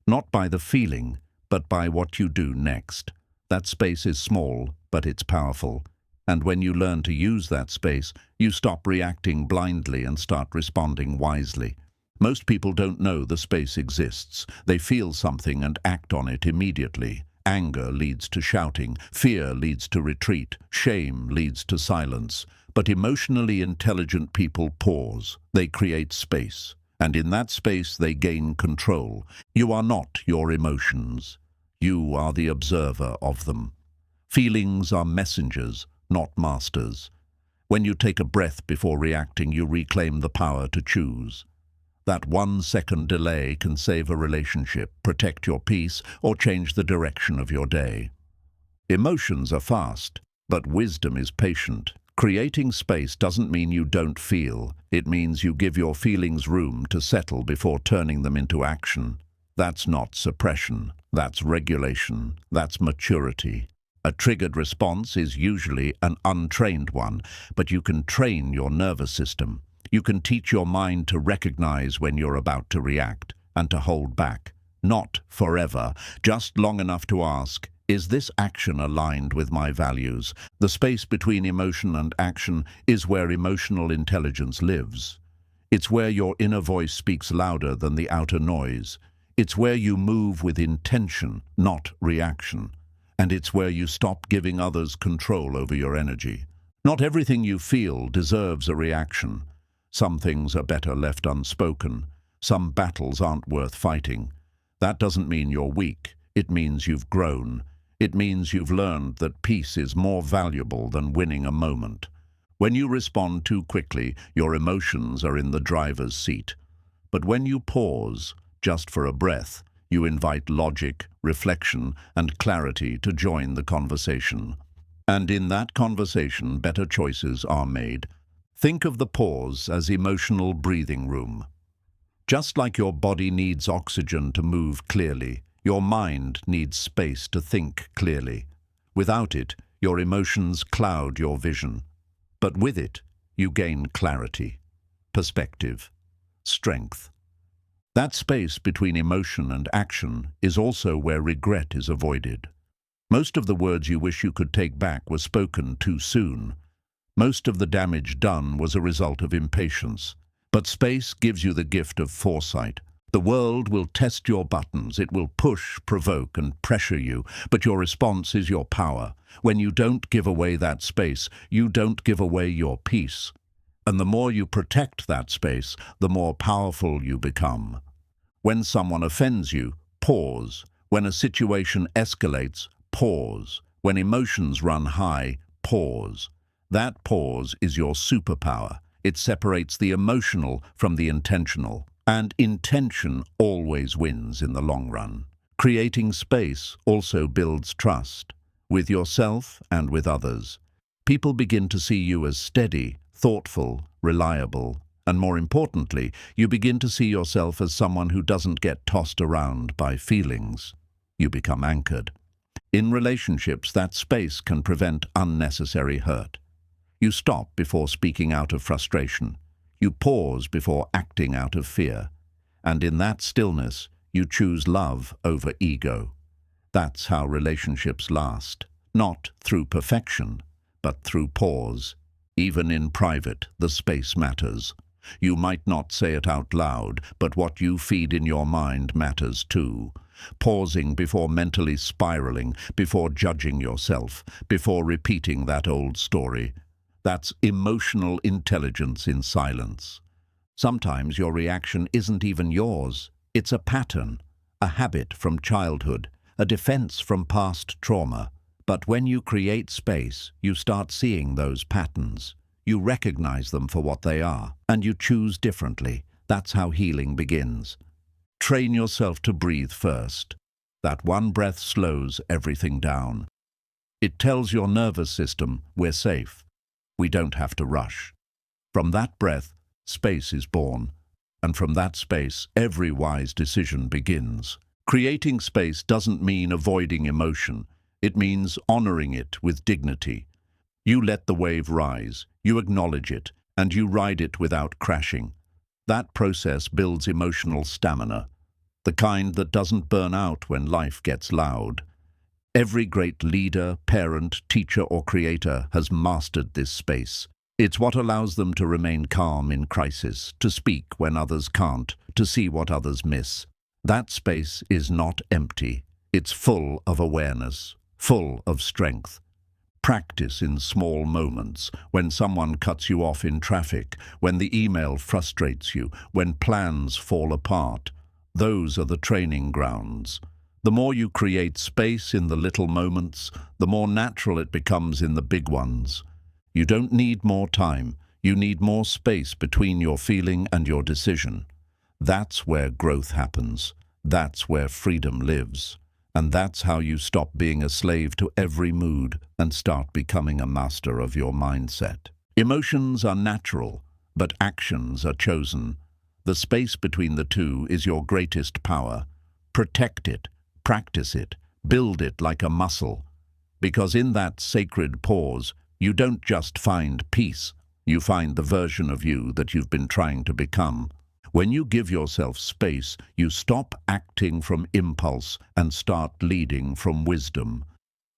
Not by the feeling, but by what you do next. That space is small, but it's powerful. And when you learn to use that space, you stop reacting blindly and start responding wisely. Most people don't know the space exists. They feel something and act on it immediately. Anger leads to shouting, fear leads to retreat, shame leads to silence. But emotionally intelligent people pause. They create space. And in that space they gain control. You are not your emotions. You are the observer of them. Feelings are messengers, not masters. When you take a breath before reacting, you reclaim the power to choose. That 1 second delay can save a relationship, protect your peace, or change the direction of your day. Emotions are fast, but wisdom is patient. Creating space doesn't mean you don't feel. It means you give your feelings room to settle before turning them into action. That's not suppression. That's regulation. That's maturity. A triggered response is usually an untrained one, but you can train your nervous system. You can teach your mind to recognize when you're about to react and to hold back. Not forever, just long enough to ask, is this action aligned with my values? The space between emotion and action is where emotional intelligence lives. It's where your inner voice speaks louder than the outer noise. It's where you move with intention, not reaction. And it's where you stop giving others control over your energy. Not everything you feel deserves a reaction. Some things are better left unspoken. Some battles aren't worth fighting. That doesn't mean you're weak. It means you've grown. It means you've learned that peace is more valuable than winning a moment. When you respond too quickly, your emotions are in the driver's seat. But when you pause, just for a breath, you invite logic, reflection, and clarity to join the conversation. And in that conversation, better choices are made. Think of the pause as emotional breathing room. Just like your body needs oxygen to move clearly, your mind needs space to think clearly. Without it, your emotions cloud your vision. But with it, you gain clarity, perspective, strength. That space between emotion and action is also where regret is avoided. Most of the words you wish you could take back were spoken too soon. Most of the damage done was a result of impatience. But space gives you the gift of foresight. The world will test your buttons. It will push, provoke, and pressure you. But your response is your power. When you don't give away that space, you don't give away your peace. And the more you protect that space, the more powerful you become. When someone offends you, pause. When a situation escalates, pause. When emotions run high, pause. That pause is your superpower. It separates the emotional from the intentional. And intention always wins in the long run. Creating space also builds trust, with yourself and with others. People begin to see you as steady, thoughtful, reliable, and more importantly, you begin to see yourself as someone who doesn't get tossed around by feelings. You become anchored. In relationships, that space can prevent unnecessary hurt. You stop before speaking out of frustration. You pause before acting out of fear. And in that stillness, you choose love over ego. That's how relationships last, not through perfection, but through pause. Even in private, the space matters. You might not say it out loud, but what you feed in your mind matters too. Pausing before mentally spiraling, before judging yourself, before repeating that old story. That's emotional intelligence in silence. Sometimes your reaction isn't even yours. It's a pattern, a habit from childhood, a defense from past trauma. But when you create space, you start seeing those patterns. You recognize them for what they are, and you choose differently. That's how healing begins. Train yourself to breathe first. That one breath slows everything down. It tells your nervous system we're safe. We don't have to rush. From that breath, space is born. And from that space, every wise decision begins. Creating space doesn't mean avoiding emotion. It means honoring it with dignity. You let the wave rise, you acknowledge it, and you ride it without crashing. That process builds emotional stamina, the kind that doesn't burn out when life gets loud. Every great leader, parent, teacher, or creator has mastered this space. It's what allows them to remain calm in crisis, to speak when others can't, to see what others miss. That space is not empty. It's full of awareness, full of strength. Practice in small moments, when someone cuts you off in traffic, when the email frustrates you, when plans fall apart. Those are the training grounds. The more you create space in the little moments, the more natural it becomes in the big ones. You don't need more time. You need more space between your feeling and your decision. That's where growth happens. That's where freedom lives. And that's how you stop being a slave to every mood and start becoming a master of your mindset. Emotions are natural, but actions are chosen. The space between the two is your greatest power. Protect it, practice it, build it like a muscle. Because in that sacred pause, you don't just find peace, you find the version of you that you've been trying to become. When you give yourself space, you stop acting from impulse and start leading from wisdom.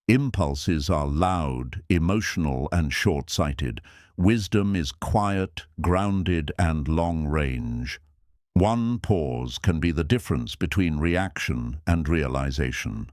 Impulses are loud, emotional, and short-sighted. Wisdom is quiet, grounded, and long-range. One pause can be the difference between reaction and realization.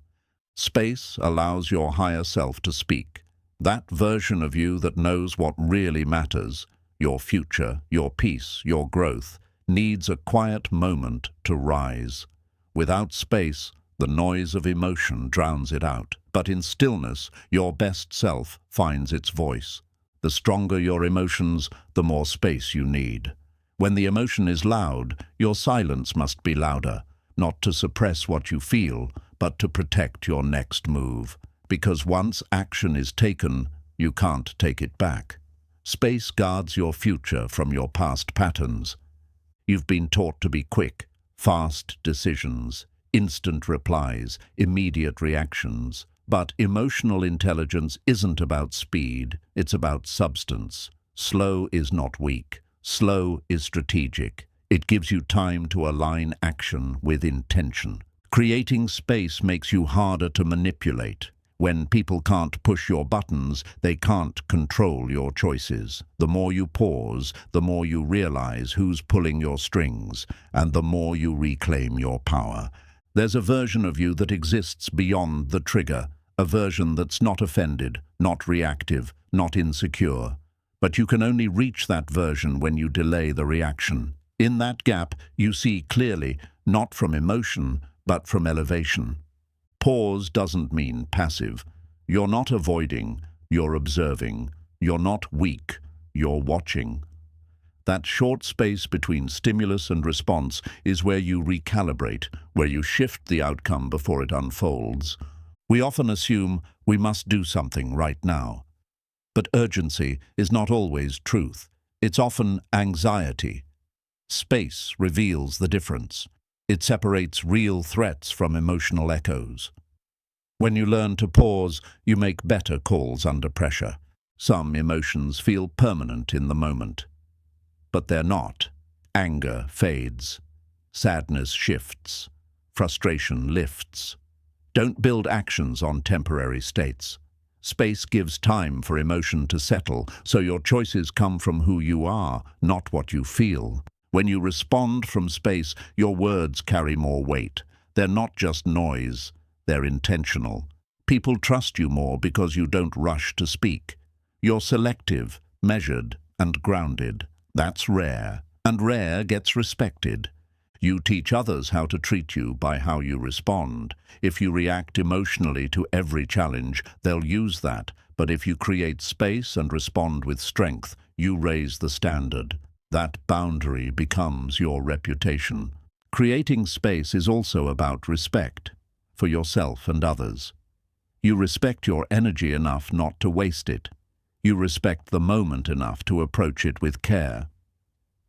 Space allows your higher self to speak. That version of you that knows what really matters, your future, your peace, your growth, needs a quiet moment to rise. Without space, the noise of emotion drowns it out. But in stillness, your best self finds its voice. The stronger your emotions, the more space you need. When the emotion is loud, your silence must be louder, not to suppress what you feel, but to protect your next move. Because once action is taken, you can't take it back. Space guards your future from your past patterns. You've been taught to be quick, fast decisions, instant replies, immediate reactions. But emotional intelligence isn't about speed, it's about substance. Slow is not weak. Slow is strategic. It gives you time to align action with intention. Creating space makes you harder to manipulate. When people can't push your buttons, they can't control your choices. The more you pause, the more you realize who's pulling your strings, and the more you reclaim your power. There's a version of you that exists beyond the trigger, a version that's not offended, not reactive, not insecure. But you can only reach that version when you delay the reaction. In that gap, you see clearly not from emotion, but from elevation. Pause doesn't mean passive. You're not avoiding, you're observing. You're not weak, you're watching. That short space between stimulus and response is where you recalibrate, where you shift the outcome before it unfolds. We often assume we must do something right now. But urgency is not always truth. It's often anxiety. Space reveals the difference. It separates real threats from emotional echoes. When you learn to pause, you make better calls under pressure. Some emotions feel permanent in the moment. But they're not. Anger fades. Sadness shifts. Frustration lifts. Don't build actions on temporary states. Space gives time for emotion to settle, so your choices come from who you are, not what you feel. When you respond from space, your words carry more weight. They're not just noise, they're intentional. People trust you more because you don't rush to speak. You're selective, measured, and grounded. That's rare, and rare gets respected. You teach others how to treat you by how you respond. If you react emotionally to every challenge, they'll use that. But if you create space and respond with strength, you raise the standard. That boundary becomes your reputation. Creating space is also about respect for yourself and others. You respect your energy enough not to waste it. You respect the moment enough to approach it with care.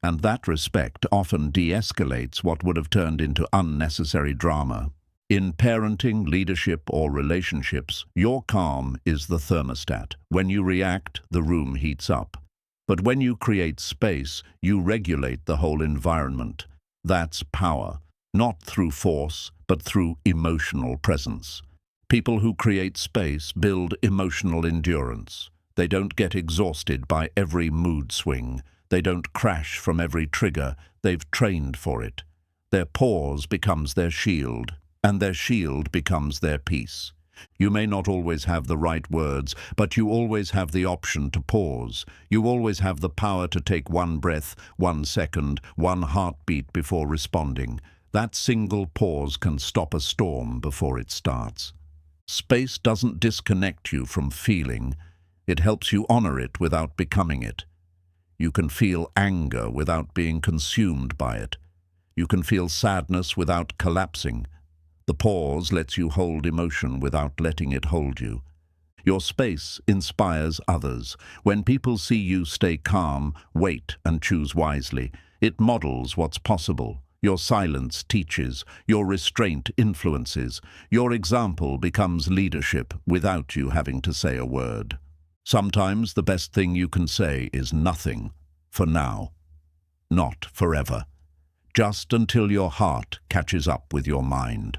And that respect often de-escalates what would have turned into unnecessary drama. In parenting, leadership, or relationships, your calm is the thermostat. When you react, the room heats up. But when you create space, you regulate the whole environment. That's power, not through force, but through emotional presence. People who create space build emotional endurance. They don't get exhausted by every mood swing. They don't crash from every trigger. They've trained for it. Their pause becomes their shield, and their shield becomes their peace. You may not always have the right words, but you always have the option to pause. You always have the power to take one breath, 1 second, one heartbeat before responding. That single pause can stop a storm before it starts. Space doesn't disconnect you from feeling. It helps you honor it without becoming it. You can feel anger without being consumed by it. You can feel sadness without collapsing. The pause lets you hold emotion without letting it hold you. Your space inspires others. When people see you stay calm, wait, and choose wisely, it models what's possible. Your silence teaches. Your restraint influences. Your example becomes leadership without you having to say a word. Sometimes the best thing you can say is nothing, for now. Not forever. Just until your heart catches up with your mind.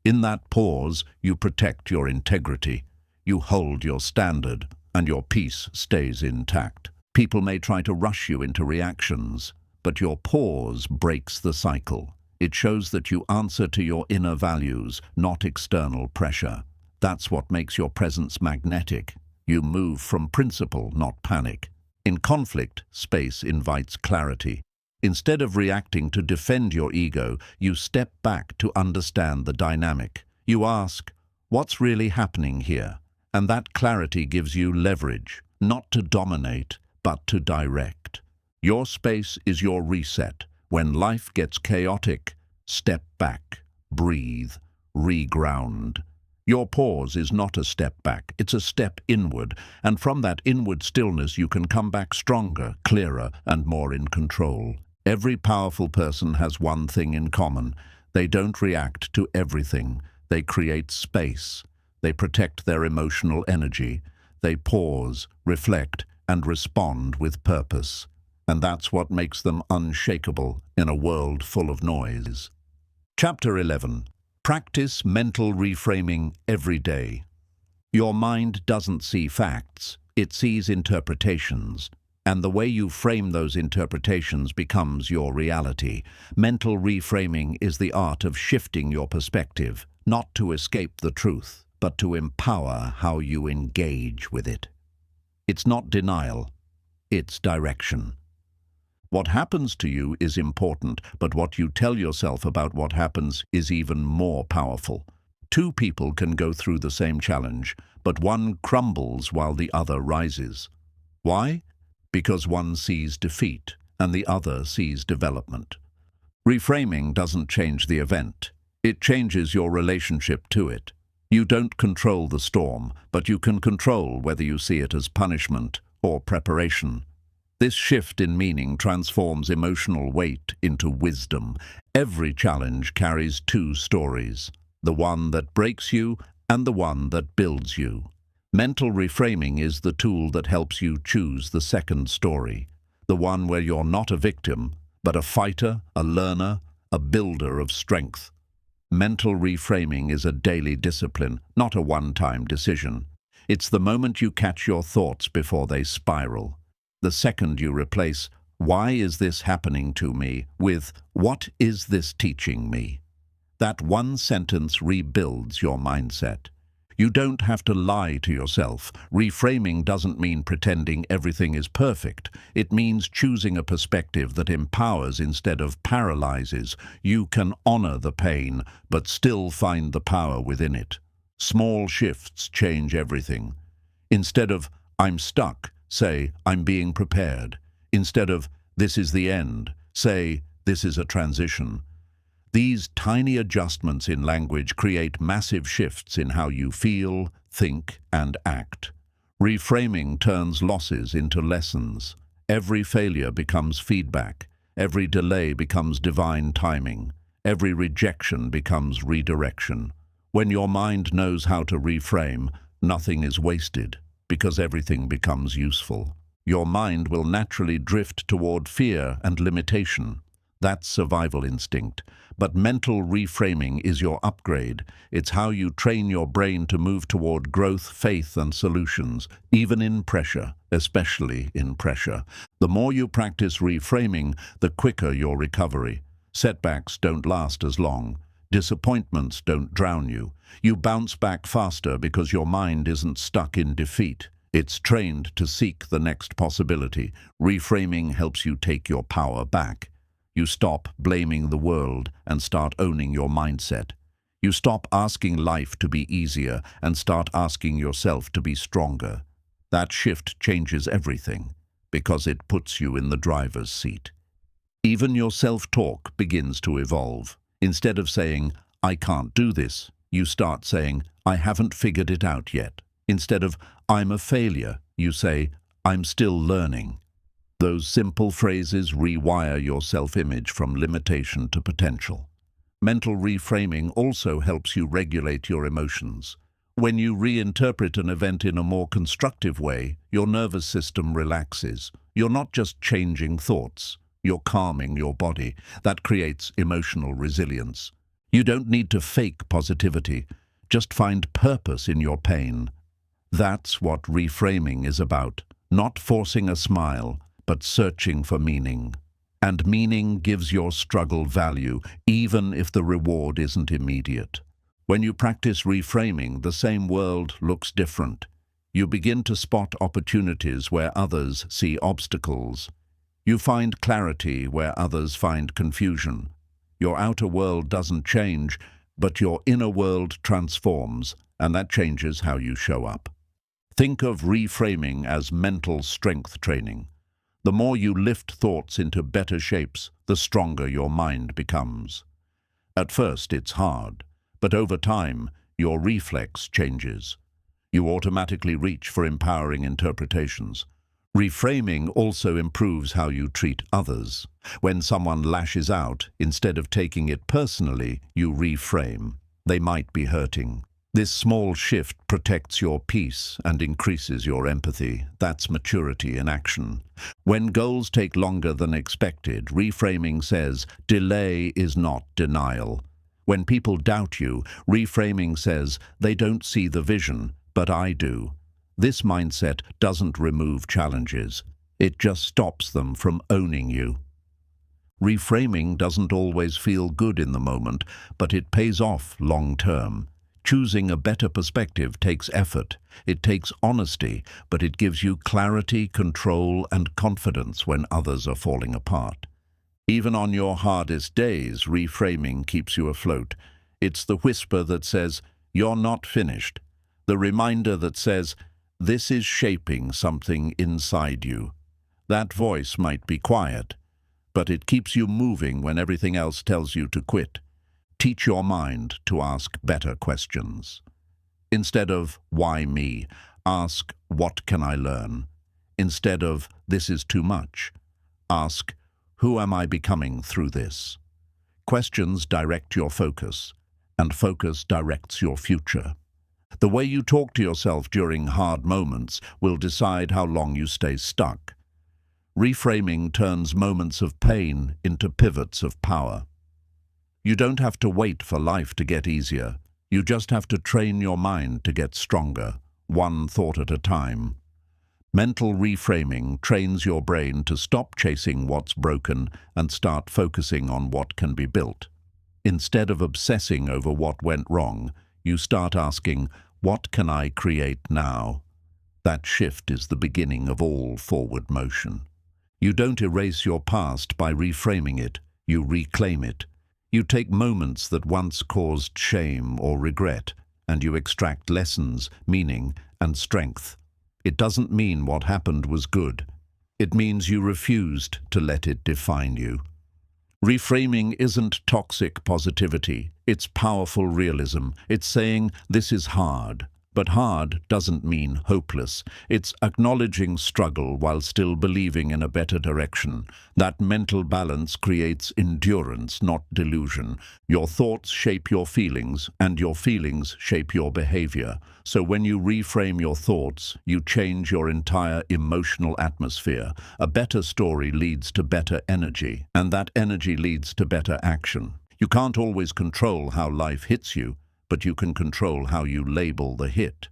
In that pause, you protect your integrity. You hold your standard, and your peace stays intact. People may try to rush you into reactions, but your pause breaks the cycle. It shows that you answer to your inner values, not external pressure. That's what makes your presence magnetic. You move from principle, not panic. In conflict, space invites clarity. Instead of reacting to defend your ego, you step back to understand the dynamic. You ask, what's really happening here? And that clarity gives you leverage, not to dominate, but to direct. Your space is your reset. When life gets chaotic, step back, breathe, reground. Your pause is not a step back, it's a step inward, and from that inward stillness you can come back stronger, clearer, and more in control. Every powerful person has one thing in common. They don't react to everything. They create space. They protect their emotional energy. They pause, reflect, and respond with purpose. And that's what makes them unshakable in a world full of noise. Chapter 11. Practice mental reframing every day. Your mind doesn't see facts, it sees interpretations. And the way you frame those interpretations becomes your reality. Mental reframing is the art of shifting your perspective, not to escape the truth, but to empower how you engage with it. It's not denial, it's direction. What happens to you is important, but what you tell yourself about what happens is even more powerful. Two people can go through the same challenge, but one crumbles while the other rises. Why? Because one sees defeat and the other sees development. Reframing doesn't change the event. It changes your relationship to it. You don't control the storm, but you can control whether you see it as punishment or preparation. This shift in meaning transforms emotional weight into wisdom. Every challenge carries two stories, the one that breaks you and the one that builds you. Mental reframing is the tool that helps you choose the second story, the one where you're not a victim, but a fighter, a learner, a builder of strength. Mental reframing is a daily discipline, not a one-time decision. It's the moment you catch your thoughts before they spiral. The second you replace, "Why is this happening to me?" with, "What is this teaching me?" That one sentence rebuilds your mindset. You don't have to lie to yourself. Reframing doesn't mean pretending everything is perfect. It means choosing a perspective that empowers instead of paralyzes. You can honor the pain, but still find the power within it. Small shifts change everything. Instead of, "I'm stuck," say, "I'm being prepared." Instead of, "This is the end," say, "This is a transition." These tiny adjustments in language create massive shifts in how you feel, think, and act. Reframing turns losses into lessons. Every failure becomes feedback. Every delay becomes divine timing. Every rejection becomes redirection. When your mind knows how to reframe, nothing is wasted, because everything becomes useful. Your mind will naturally drift toward fear and limitation. That's survival instinct. But mental reframing is your upgrade. It's how you train your brain to move toward growth, faith, and solutions, even in pressure, especially in pressure. The more you practice reframing, the quicker your recovery. Setbacks don't last as long. Disappointments don't drown you. You bounce back faster because your mind isn't stuck in defeat. It's trained to seek the next possibility. Reframing helps you take your power back. You stop blaming the world and start owning your mindset. You stop asking life to be easier and start asking yourself to be stronger. That shift changes everything because it puts you in the driver's seat. Even your self-talk begins to evolve. Instead of saying, "I can't do this," you start saying, "I haven't figured it out yet." Instead of, "I'm a failure," you say, "I'm still learning." Those simple phrases rewire your self-image from limitation to potential. Mental reframing also helps you regulate your emotions. When you reinterpret an event in a more constructive way, your nervous system relaxes. You're not just changing thoughts, you're calming your body. That creates emotional resilience. You don't need to fake positivity, just find purpose in your pain. That's what reframing is about, not forcing a smile, but searching for meaning. And meaning gives your struggle value, even if the reward isn't immediate. When you practice reframing, the same world looks different. You begin to spot opportunities where others see obstacles. You find clarity where others find confusion. Your outer world doesn't change, but your inner world transforms, and that changes how you show up. Think of reframing as mental strength training. The more you lift thoughts into better shapes, the stronger your mind becomes. At first, it's hard, but over time, your reflex changes. You automatically reach for empowering interpretations. Reframing also improves how you treat others. When someone lashes out, instead of taking it personally, you reframe. They might be hurting. This small shift protects your peace and increases your empathy. That's maturity in action. When goals take longer than expected, reframing says, "Delay is not denial." When people doubt you, reframing says, "They don't see the vision, but I do." This mindset doesn't remove challenges. It just stops them from owning you. Reframing doesn't always feel good in the moment, but it pays off long term. Choosing a better perspective takes effort. It takes honesty, but it gives you clarity, control, and confidence when others are falling apart. Even on your hardest days, reframing keeps you afloat. It's the whisper that says, "You're not finished." The reminder that says, "This is shaping something inside you." That voice might be quiet, but it keeps you moving when everything else tells you to quit. Teach your mind to ask better questions. Instead of, "Why me?" ask, "What can I learn?" Instead of, "This is too much," ask, "Who am I becoming through this?" Questions direct your focus, and focus directs your future. The way you talk to yourself during hard moments will decide how long you stay stuck. Reframing turns moments of pain into pivots of power. You don't have to wait for life to get easier. You just have to train your mind to get stronger, one thought at a time. Mental reframing trains your brain to stop chasing what's broken and start focusing on what can be built. Instead of obsessing over what went wrong, you start asking, "What can I create now?" That shift is the beginning of all forward motion. You don't erase your past by reframing it, you reclaim it. You take moments that once caused shame or regret, and you extract lessons, meaning, and strength. It doesn't mean what happened was good. It means you refused to let it define you. Reframing isn't toxic positivity. It's powerful realism. It's saying, "This is hard." But hard doesn't mean hopeless. It's acknowledging struggle while still believing in a better direction. That mental balance creates endurance, not delusion. Your thoughts shape your feelings, and your feelings shape your behavior. So when you reframe your thoughts, you change your entire emotional atmosphere. A better story leads to better energy, and that energy leads to better action. You can't always control how life hits you, but you can control how you label the hit.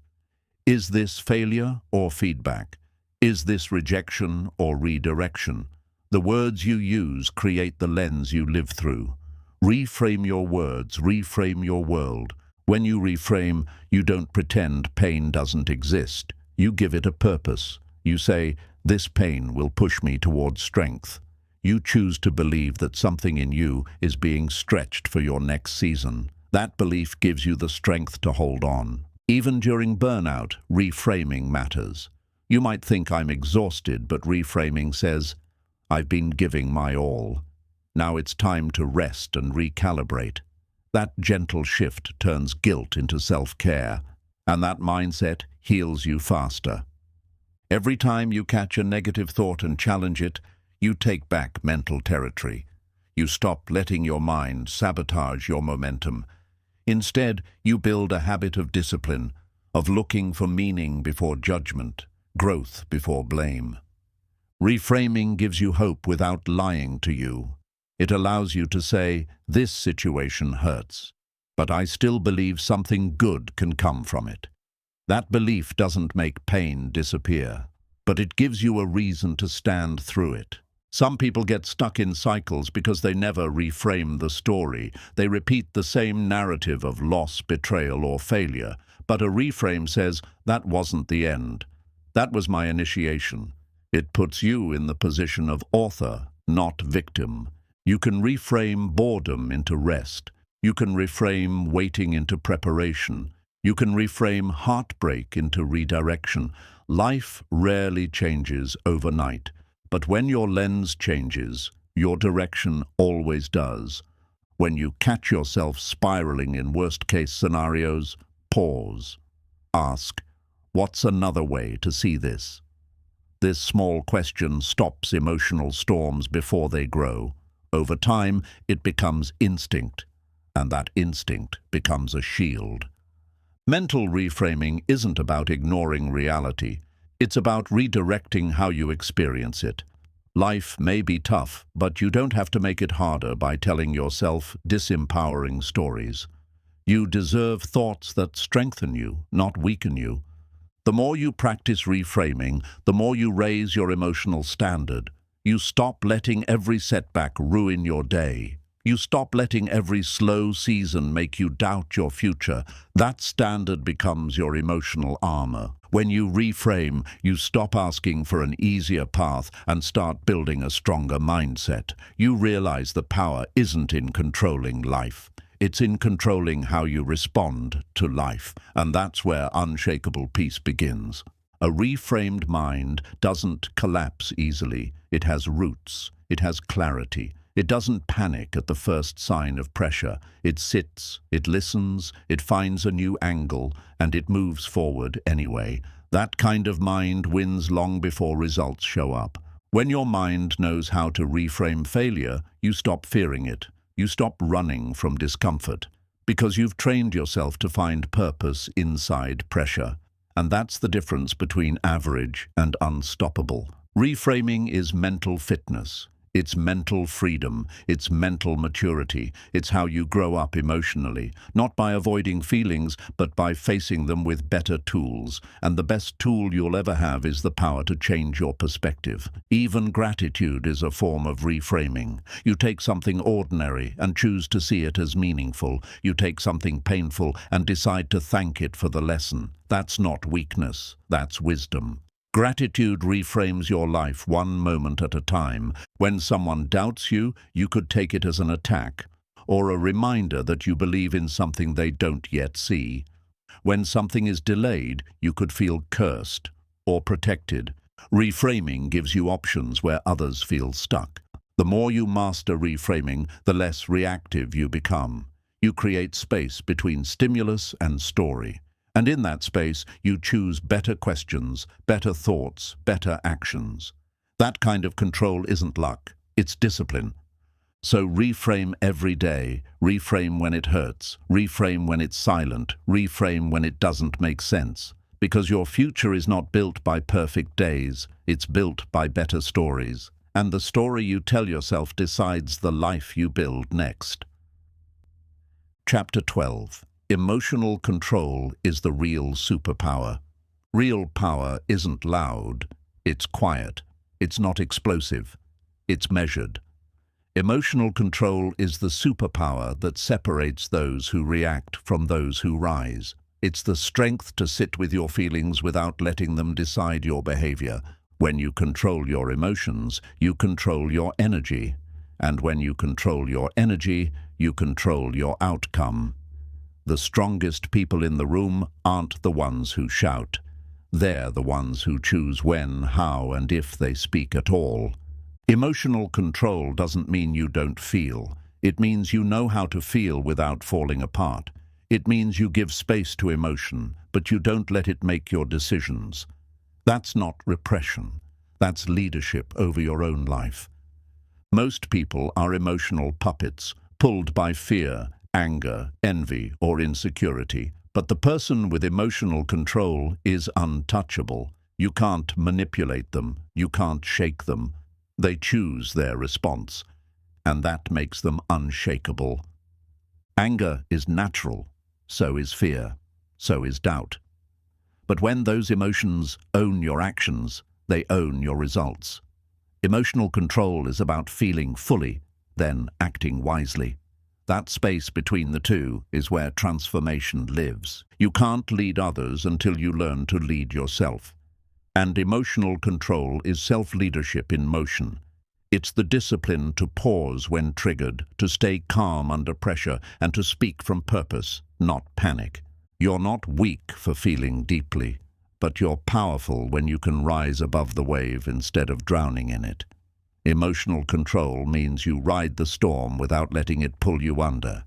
Is this failure or feedback? Is this rejection or redirection? The words you use create the lens you live through. Reframe your words, reframe your world. When you reframe, you don't pretend pain doesn't exist. You give it a purpose. You say, "This pain will push me towards strength." You choose to believe that something in you is being stretched for your next season. That belief gives you the strength to hold on. Even during burnout, reframing matters. You might think, "I'm exhausted," but reframing says, "I've been giving my all. Now it's time to rest and recalibrate." That gentle shift turns guilt into self-care, and that mindset heals you faster. Every time you catch a negative thought and challenge it, you take back mental territory. You stop letting your mind sabotage your momentum. Instead, you build a habit of discipline, of looking for meaning before judgment, growth before blame. Reframing gives you hope without lying to you. It allows you to say, "This situation hurts, but I still believe something good can come from it." That belief doesn't make pain disappear, but it gives you a reason to stand through it. Some people get stuck in cycles because they never reframe the story. They repeat the same narrative of loss, betrayal, or failure. But a reframe says, "That wasn't the end. That was my initiation." It puts you in the position of author, not victim. You can reframe boredom into rest. You can reframe waiting into preparation. You can reframe heartbreak into redirection. Life rarely changes overnight. But when your lens changes, your direction always does. When you catch yourself spiraling in worst-case scenarios, pause. Ask, "What's another way to see this?" This small question stops emotional storms before they grow. Over time, it becomes instinct, and that instinct becomes a shield. Mental reframing isn't about ignoring reality. It's about redirecting how you experience it. Life may be tough, but you don't have to make it harder by telling yourself disempowering stories. You deserve thoughts that strengthen you, not weaken you. The more you practice reframing, the more you raise your emotional standard. You stop letting every setback ruin your day. You stop letting every slow season make you doubt your future. That standard becomes your emotional armor. When you reframe, you stop asking for an easier path and start building a stronger mindset. You realize the power isn't in controlling life. It's in controlling how you respond to life. And that's where unshakable peace begins. A reframed mind doesn't collapse easily. It has roots. It has clarity. It doesn't panic at the first sign of pressure. It sits, it listens, it finds a new angle, and it moves forward anyway. That kind of mind wins long before results show up. When your mind knows how to reframe failure, you stop fearing it. You stop running from discomfort, because you've trained yourself to find purpose inside pressure. And that's the difference between average and unstoppable. Reframing is mental fitness. It's mental freedom, it's mental maturity, it's how you grow up emotionally, not by avoiding feelings, but by facing them with better tools. And the best tool you'll ever have is the power to change your perspective. Even gratitude is a form of reframing. You take something ordinary and choose to see it as meaningful. You take something painful and decide to thank it for the lesson. That's not weakness, that's wisdom. Gratitude reframes your life one moment at a time. When someone doubts you, you could take it as an attack, or a reminder that you believe in something they don't yet see. When something is delayed, you could feel cursed or protected. Reframing gives you options where others feel stuck. The more you master reframing, the less reactive you become. You create space between stimulus and story. And in that space, you choose better questions, better thoughts, better actions. That kind of control isn't luck, it's discipline. So reframe every day, reframe when it hurts, reframe when it's silent, reframe when it doesn't make sense. Because your future is not built by perfect days, it's built by better stories. And the story you tell yourself decides the life you build next. Chapter 12. Emotional control is the real superpower. Real power isn't loud, it's quiet. It's not explosive, it's measured. Emotional control is the superpower that separates those who react from those who rise. It's the strength to sit with your feelings without letting them decide your behavior. When you control your emotions, you control your energy. And when you control your energy, you control your outcome. The strongest people in the room aren't the ones who shout. They're the ones who choose when, how, and if they speak at all. Emotional control doesn't mean you don't feel. It means you know how to feel without falling apart. It means you give space to emotion, but you don't let it make your decisions. That's not repression. That's leadership over your own life. Most people are emotional puppets, pulled by fear, anger, envy, or insecurity. But the person with emotional control is untouchable. You can't manipulate them. You can't shake them. They choose their response, and that makes them unshakable. Anger is natural. So is fear. So is doubt. But when those emotions own your actions, they own your results. Emotional control is about feeling fully, then acting wisely. That space between the two is where transformation lives. You can't lead others until you learn to lead yourself. And emotional control is self-leadership in motion. It's the discipline to pause when triggered, to stay calm under pressure, and to speak from purpose, not panic. You're not weak for feeling deeply, but you're powerful when you can rise above the wave instead of drowning in it. Emotional control means you ride the storm without letting it pull you under.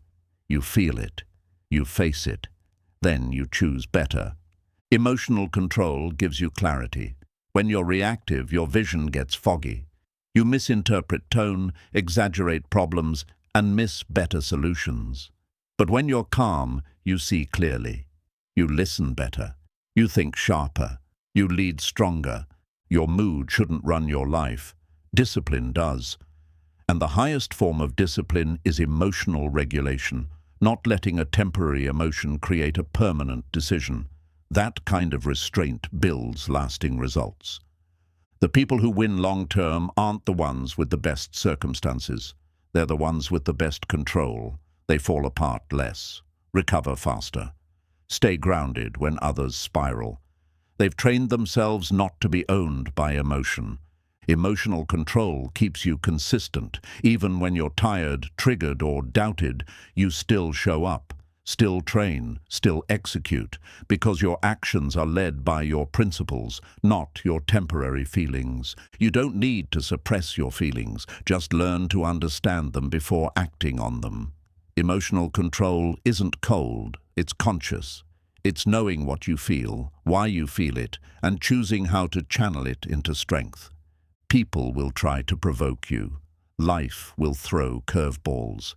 You feel it. You face it. Then you choose better. Emotional control gives you clarity. When you're reactive, your vision gets foggy. You misinterpret tone, exaggerate problems, and miss better solutions. But when you're calm, you see clearly. You listen better. You think sharper. You lead stronger. Your mood shouldn't run your life. Discipline does. And the highest form of discipline is emotional regulation, not letting a temporary emotion create a permanent decision. That kind of restraint builds lasting results. The people who win long-term aren't the ones with the best circumstances. They're the ones with the best control. They fall apart less, recover faster, stay grounded when others spiral. They've trained themselves not to be owned by emotion. Emotional control keeps you consistent. Even when you're tired, triggered, or doubted, you still show up, still train, still execute, because your actions are led by your principles, not your temporary feelings. You don't need to suppress your feelings, just learn to understand them before acting on them. Emotional control isn't cold, it's conscious. It's knowing what you feel, why you feel it, and choosing how to channel it into strength. People will try to provoke you. Life will throw curveballs.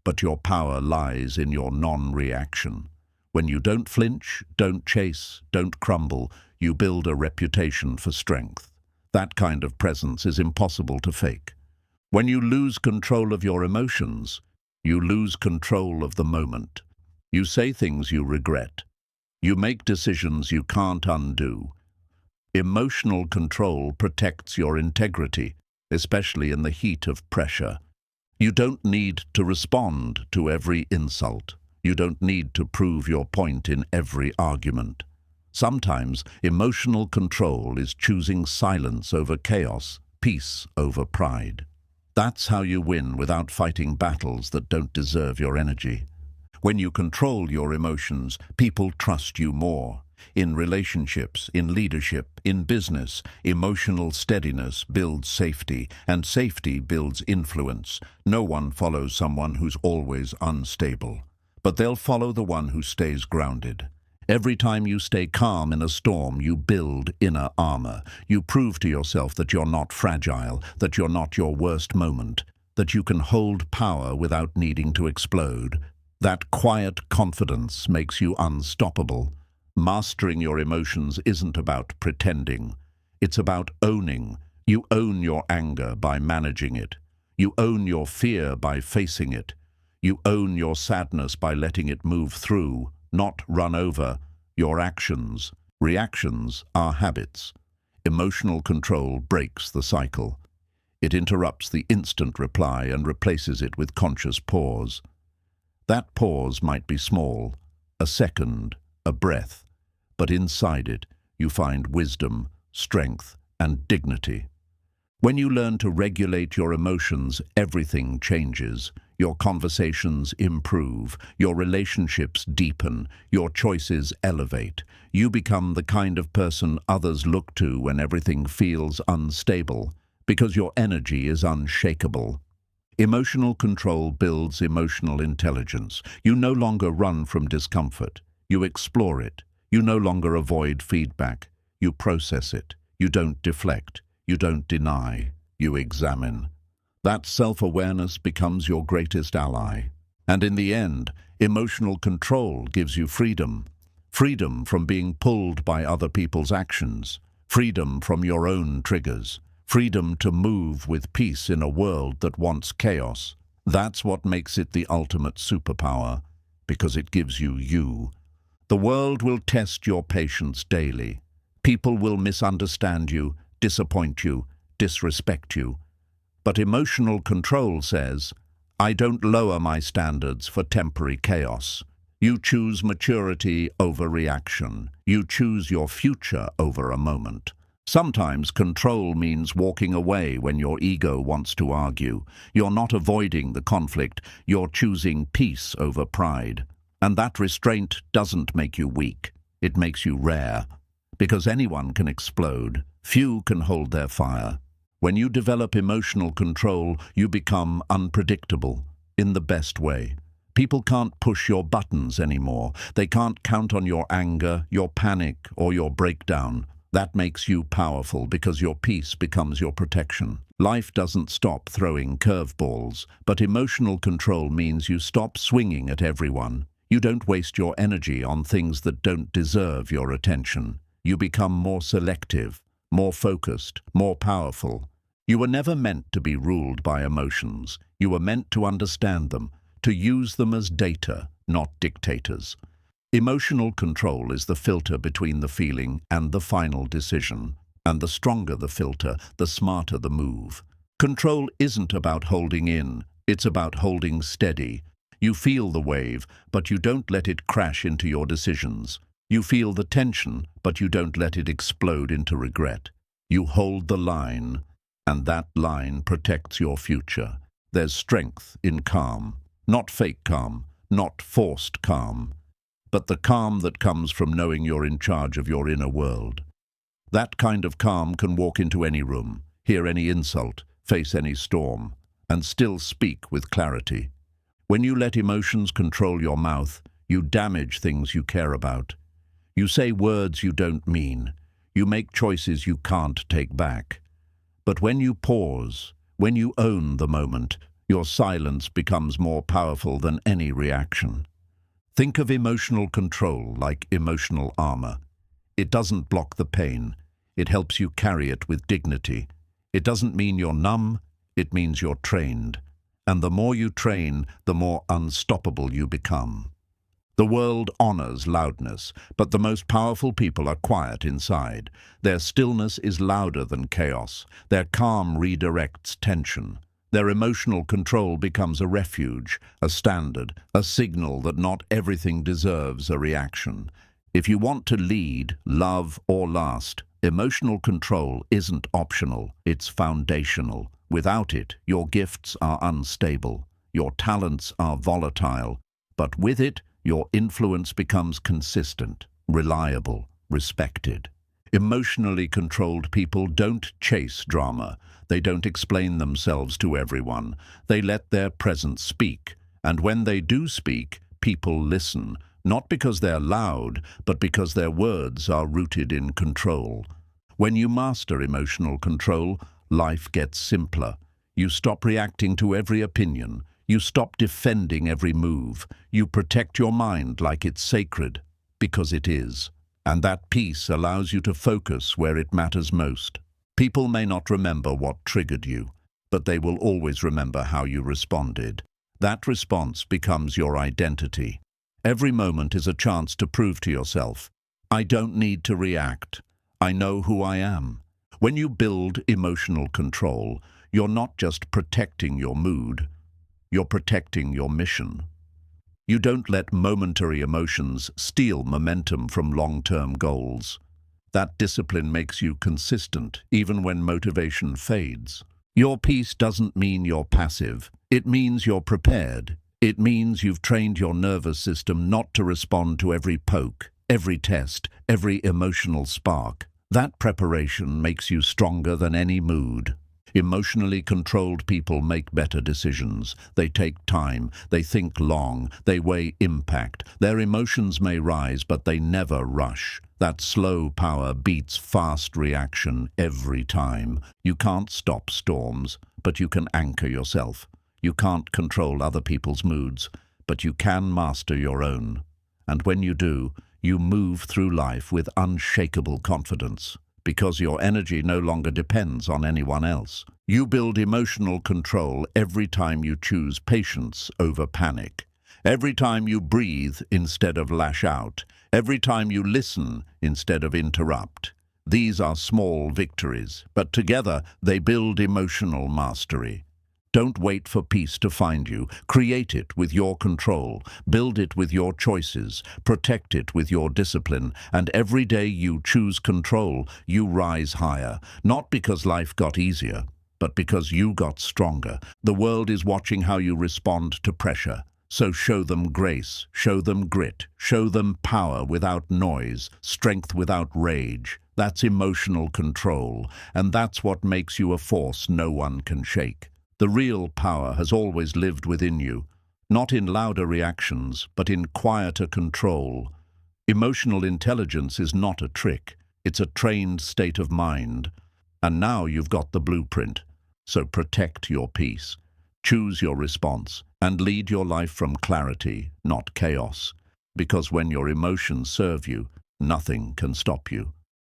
But your power lies in your non-reaction. When you don't flinch, don't chase, don't crumble, you build a reputation for strength. That kind of presence is impossible to fake. When you lose control of your emotions, you lose control of the moment. You say things you regret. You make decisions you can't undo. Emotional control protects your integrity, especially in the heat of pressure. You don't need to respond to every insult. You don't need to prove your point in every argument. Sometimes emotional control is choosing silence over chaos, peace over pride. That's how you win without fighting battles that don't deserve your energy. When you control your emotions, people trust you more. In relationships, in leadership, in business, emotional steadiness builds safety, and safety builds influence. No one follows someone who's always unstable, but they'll follow the one who stays grounded. Every time you stay calm in a storm, you build inner armor. You prove to yourself that you're not fragile, that you're not your worst moment, that you can hold power without needing to explode. That quiet confidence makes you unstoppable. Mastering your emotions isn't about pretending. It's about owning. You own your anger by managing it. You own your fear by facing it. You own your sadness by letting it move through, not run over, your actions. Reactions are habits. Emotional control breaks the cycle. It interrupts the instant reply and replaces it with conscious pause. That pause might be small, a second, a breath, but inside it you find wisdom, strength, and dignity. When you learn to regulate your emotions, everything changes. Your conversations improve, your relationships deepen, your choices elevate. You become the kind of person others look to when everything feels unstable, because your energy is unshakable. Emotional control builds emotional intelligence. You no longer run from discomfort. You explore it. You no longer avoid feedback. You process it. You don't deflect. You don't deny. You examine. That self-awareness becomes your greatest ally. And in the end, emotional control gives you freedom. Freedom from being pulled by other people's actions. Freedom from your own triggers. Freedom to move with peace in a world that wants chaos. That's what makes it the ultimate superpower, because it gives you you. The world will test your patience daily. People will misunderstand you, disappoint you, disrespect you. But emotional control says, I don't lower my standards for temporary chaos. You choose maturity over reaction. You choose your future over a moment. Sometimes control means walking away when your ego wants to argue. You're not avoiding the conflict, you're choosing peace over pride. And that restraint doesn't make you weak, it makes you rare. Because anyone can explode, few can hold their fire. When you develop emotional control, you become unpredictable, in the best way. People can't push your buttons anymore. They can't count on your anger, your panic, or your breakdown. That makes you powerful because your peace becomes your protection. Life doesn't stop throwing curveballs, but emotional control means you stop swinging at everyone. You don't waste your energy on things that don't deserve your attention. You become more selective, more focused, more powerful. You were never meant to be ruled by emotions. You were meant to understand them, to use them as data, not dictators. Emotional control is the filter between the feeling and the final decision. And the stronger the filter, the smarter the move. Control isn't about holding in, It's about holding steady. You feel the wave, but you don't let it crash into your decisions. You feel the tension, but you don't let it explode into regret. You hold the line, and that line protects your future. There's strength in calm. Not fake calm, not forced calm, but the calm that comes from knowing you're in charge of your inner world. That kind of calm can walk into any room, hear any insult, face any storm, and still speak with clarity. When you let emotions control your mouth, you damage things you care about. You say words you don't mean. You make choices you can't take back. But when you pause, when you own the moment, your silence becomes more powerful than any reaction. Think of emotional control like emotional armor. It doesn't block the pain. It helps you carry it with dignity. It doesn't mean you're numb. It means you're trained. And the more you train, the more unstoppable you become. The world honors loudness, but the most powerful people are quiet inside. Their stillness is louder than chaos. Their calm redirects tension. Their emotional control becomes a refuge, a standard, a signal that not everything deserves a reaction. If you want to lead, love, or last, emotional control isn't optional, it's foundational. Without it, your gifts are unstable, your talents are volatile, but with it, your influence becomes consistent, reliable, respected. Emotionally controlled people don't chase drama. They don't explain themselves to everyone. They let their presence speak. And when they do speak, people listen, not because they're loud, but because their words are rooted in control. When you master emotional control, life gets simpler. You stop reacting to every opinion. You stop defending every move. You protect your mind like it's sacred, because it is. And that peace allows you to focus where it matters most. People may not remember what triggered you, but they will always remember how you responded. That response becomes your identity. Every moment is a chance to prove to yourself, I don't need to react. I know who I am. When you build emotional control, you're not just protecting your mood, you're protecting your mission. You don't let momentary emotions steal momentum from long-term goals. That discipline makes you consistent, even when motivation fades. Your peace doesn't mean you're passive. It means you're prepared. It means you've trained your nervous system not to respond to every poke, every test, every emotional spark. That preparation makes you stronger than any mood. Emotionally controlled people make better decisions. They take time, they think long, they weigh impact. Their emotions may rise, but they never rush. That slow power beats fast reaction every time. You can't stop storms, but you can anchor yourself. You can't control other people's moods, but you can master your own. And when you do, you move through life with unshakable confidence. Because your energy no longer depends on anyone else. You build emotional control every time you choose patience over panic. Every time you breathe instead of lash out. Every time you listen instead of interrupt. These are small victories, but together they build emotional mastery. Don't wait for peace to find you. Create it with your control. Build it with your choices. Protect it with your discipline. And every day you choose control, you rise higher. Not because life got easier, but because you got stronger. The world is watching how you respond to pressure. So show them grace, show them grit, show them power without noise, strength without rage. That's emotional control, and that's what makes you a force no one can shake. The real power has always lived within you, not in louder reactions, but in quieter control. Emotional intelligence is not a trick, it's a trained state of mind. And now you've got the blueprint, so protect your peace, choose your response, and lead your life from clarity, not chaos. Because when your emotions serve you, nothing can stop you.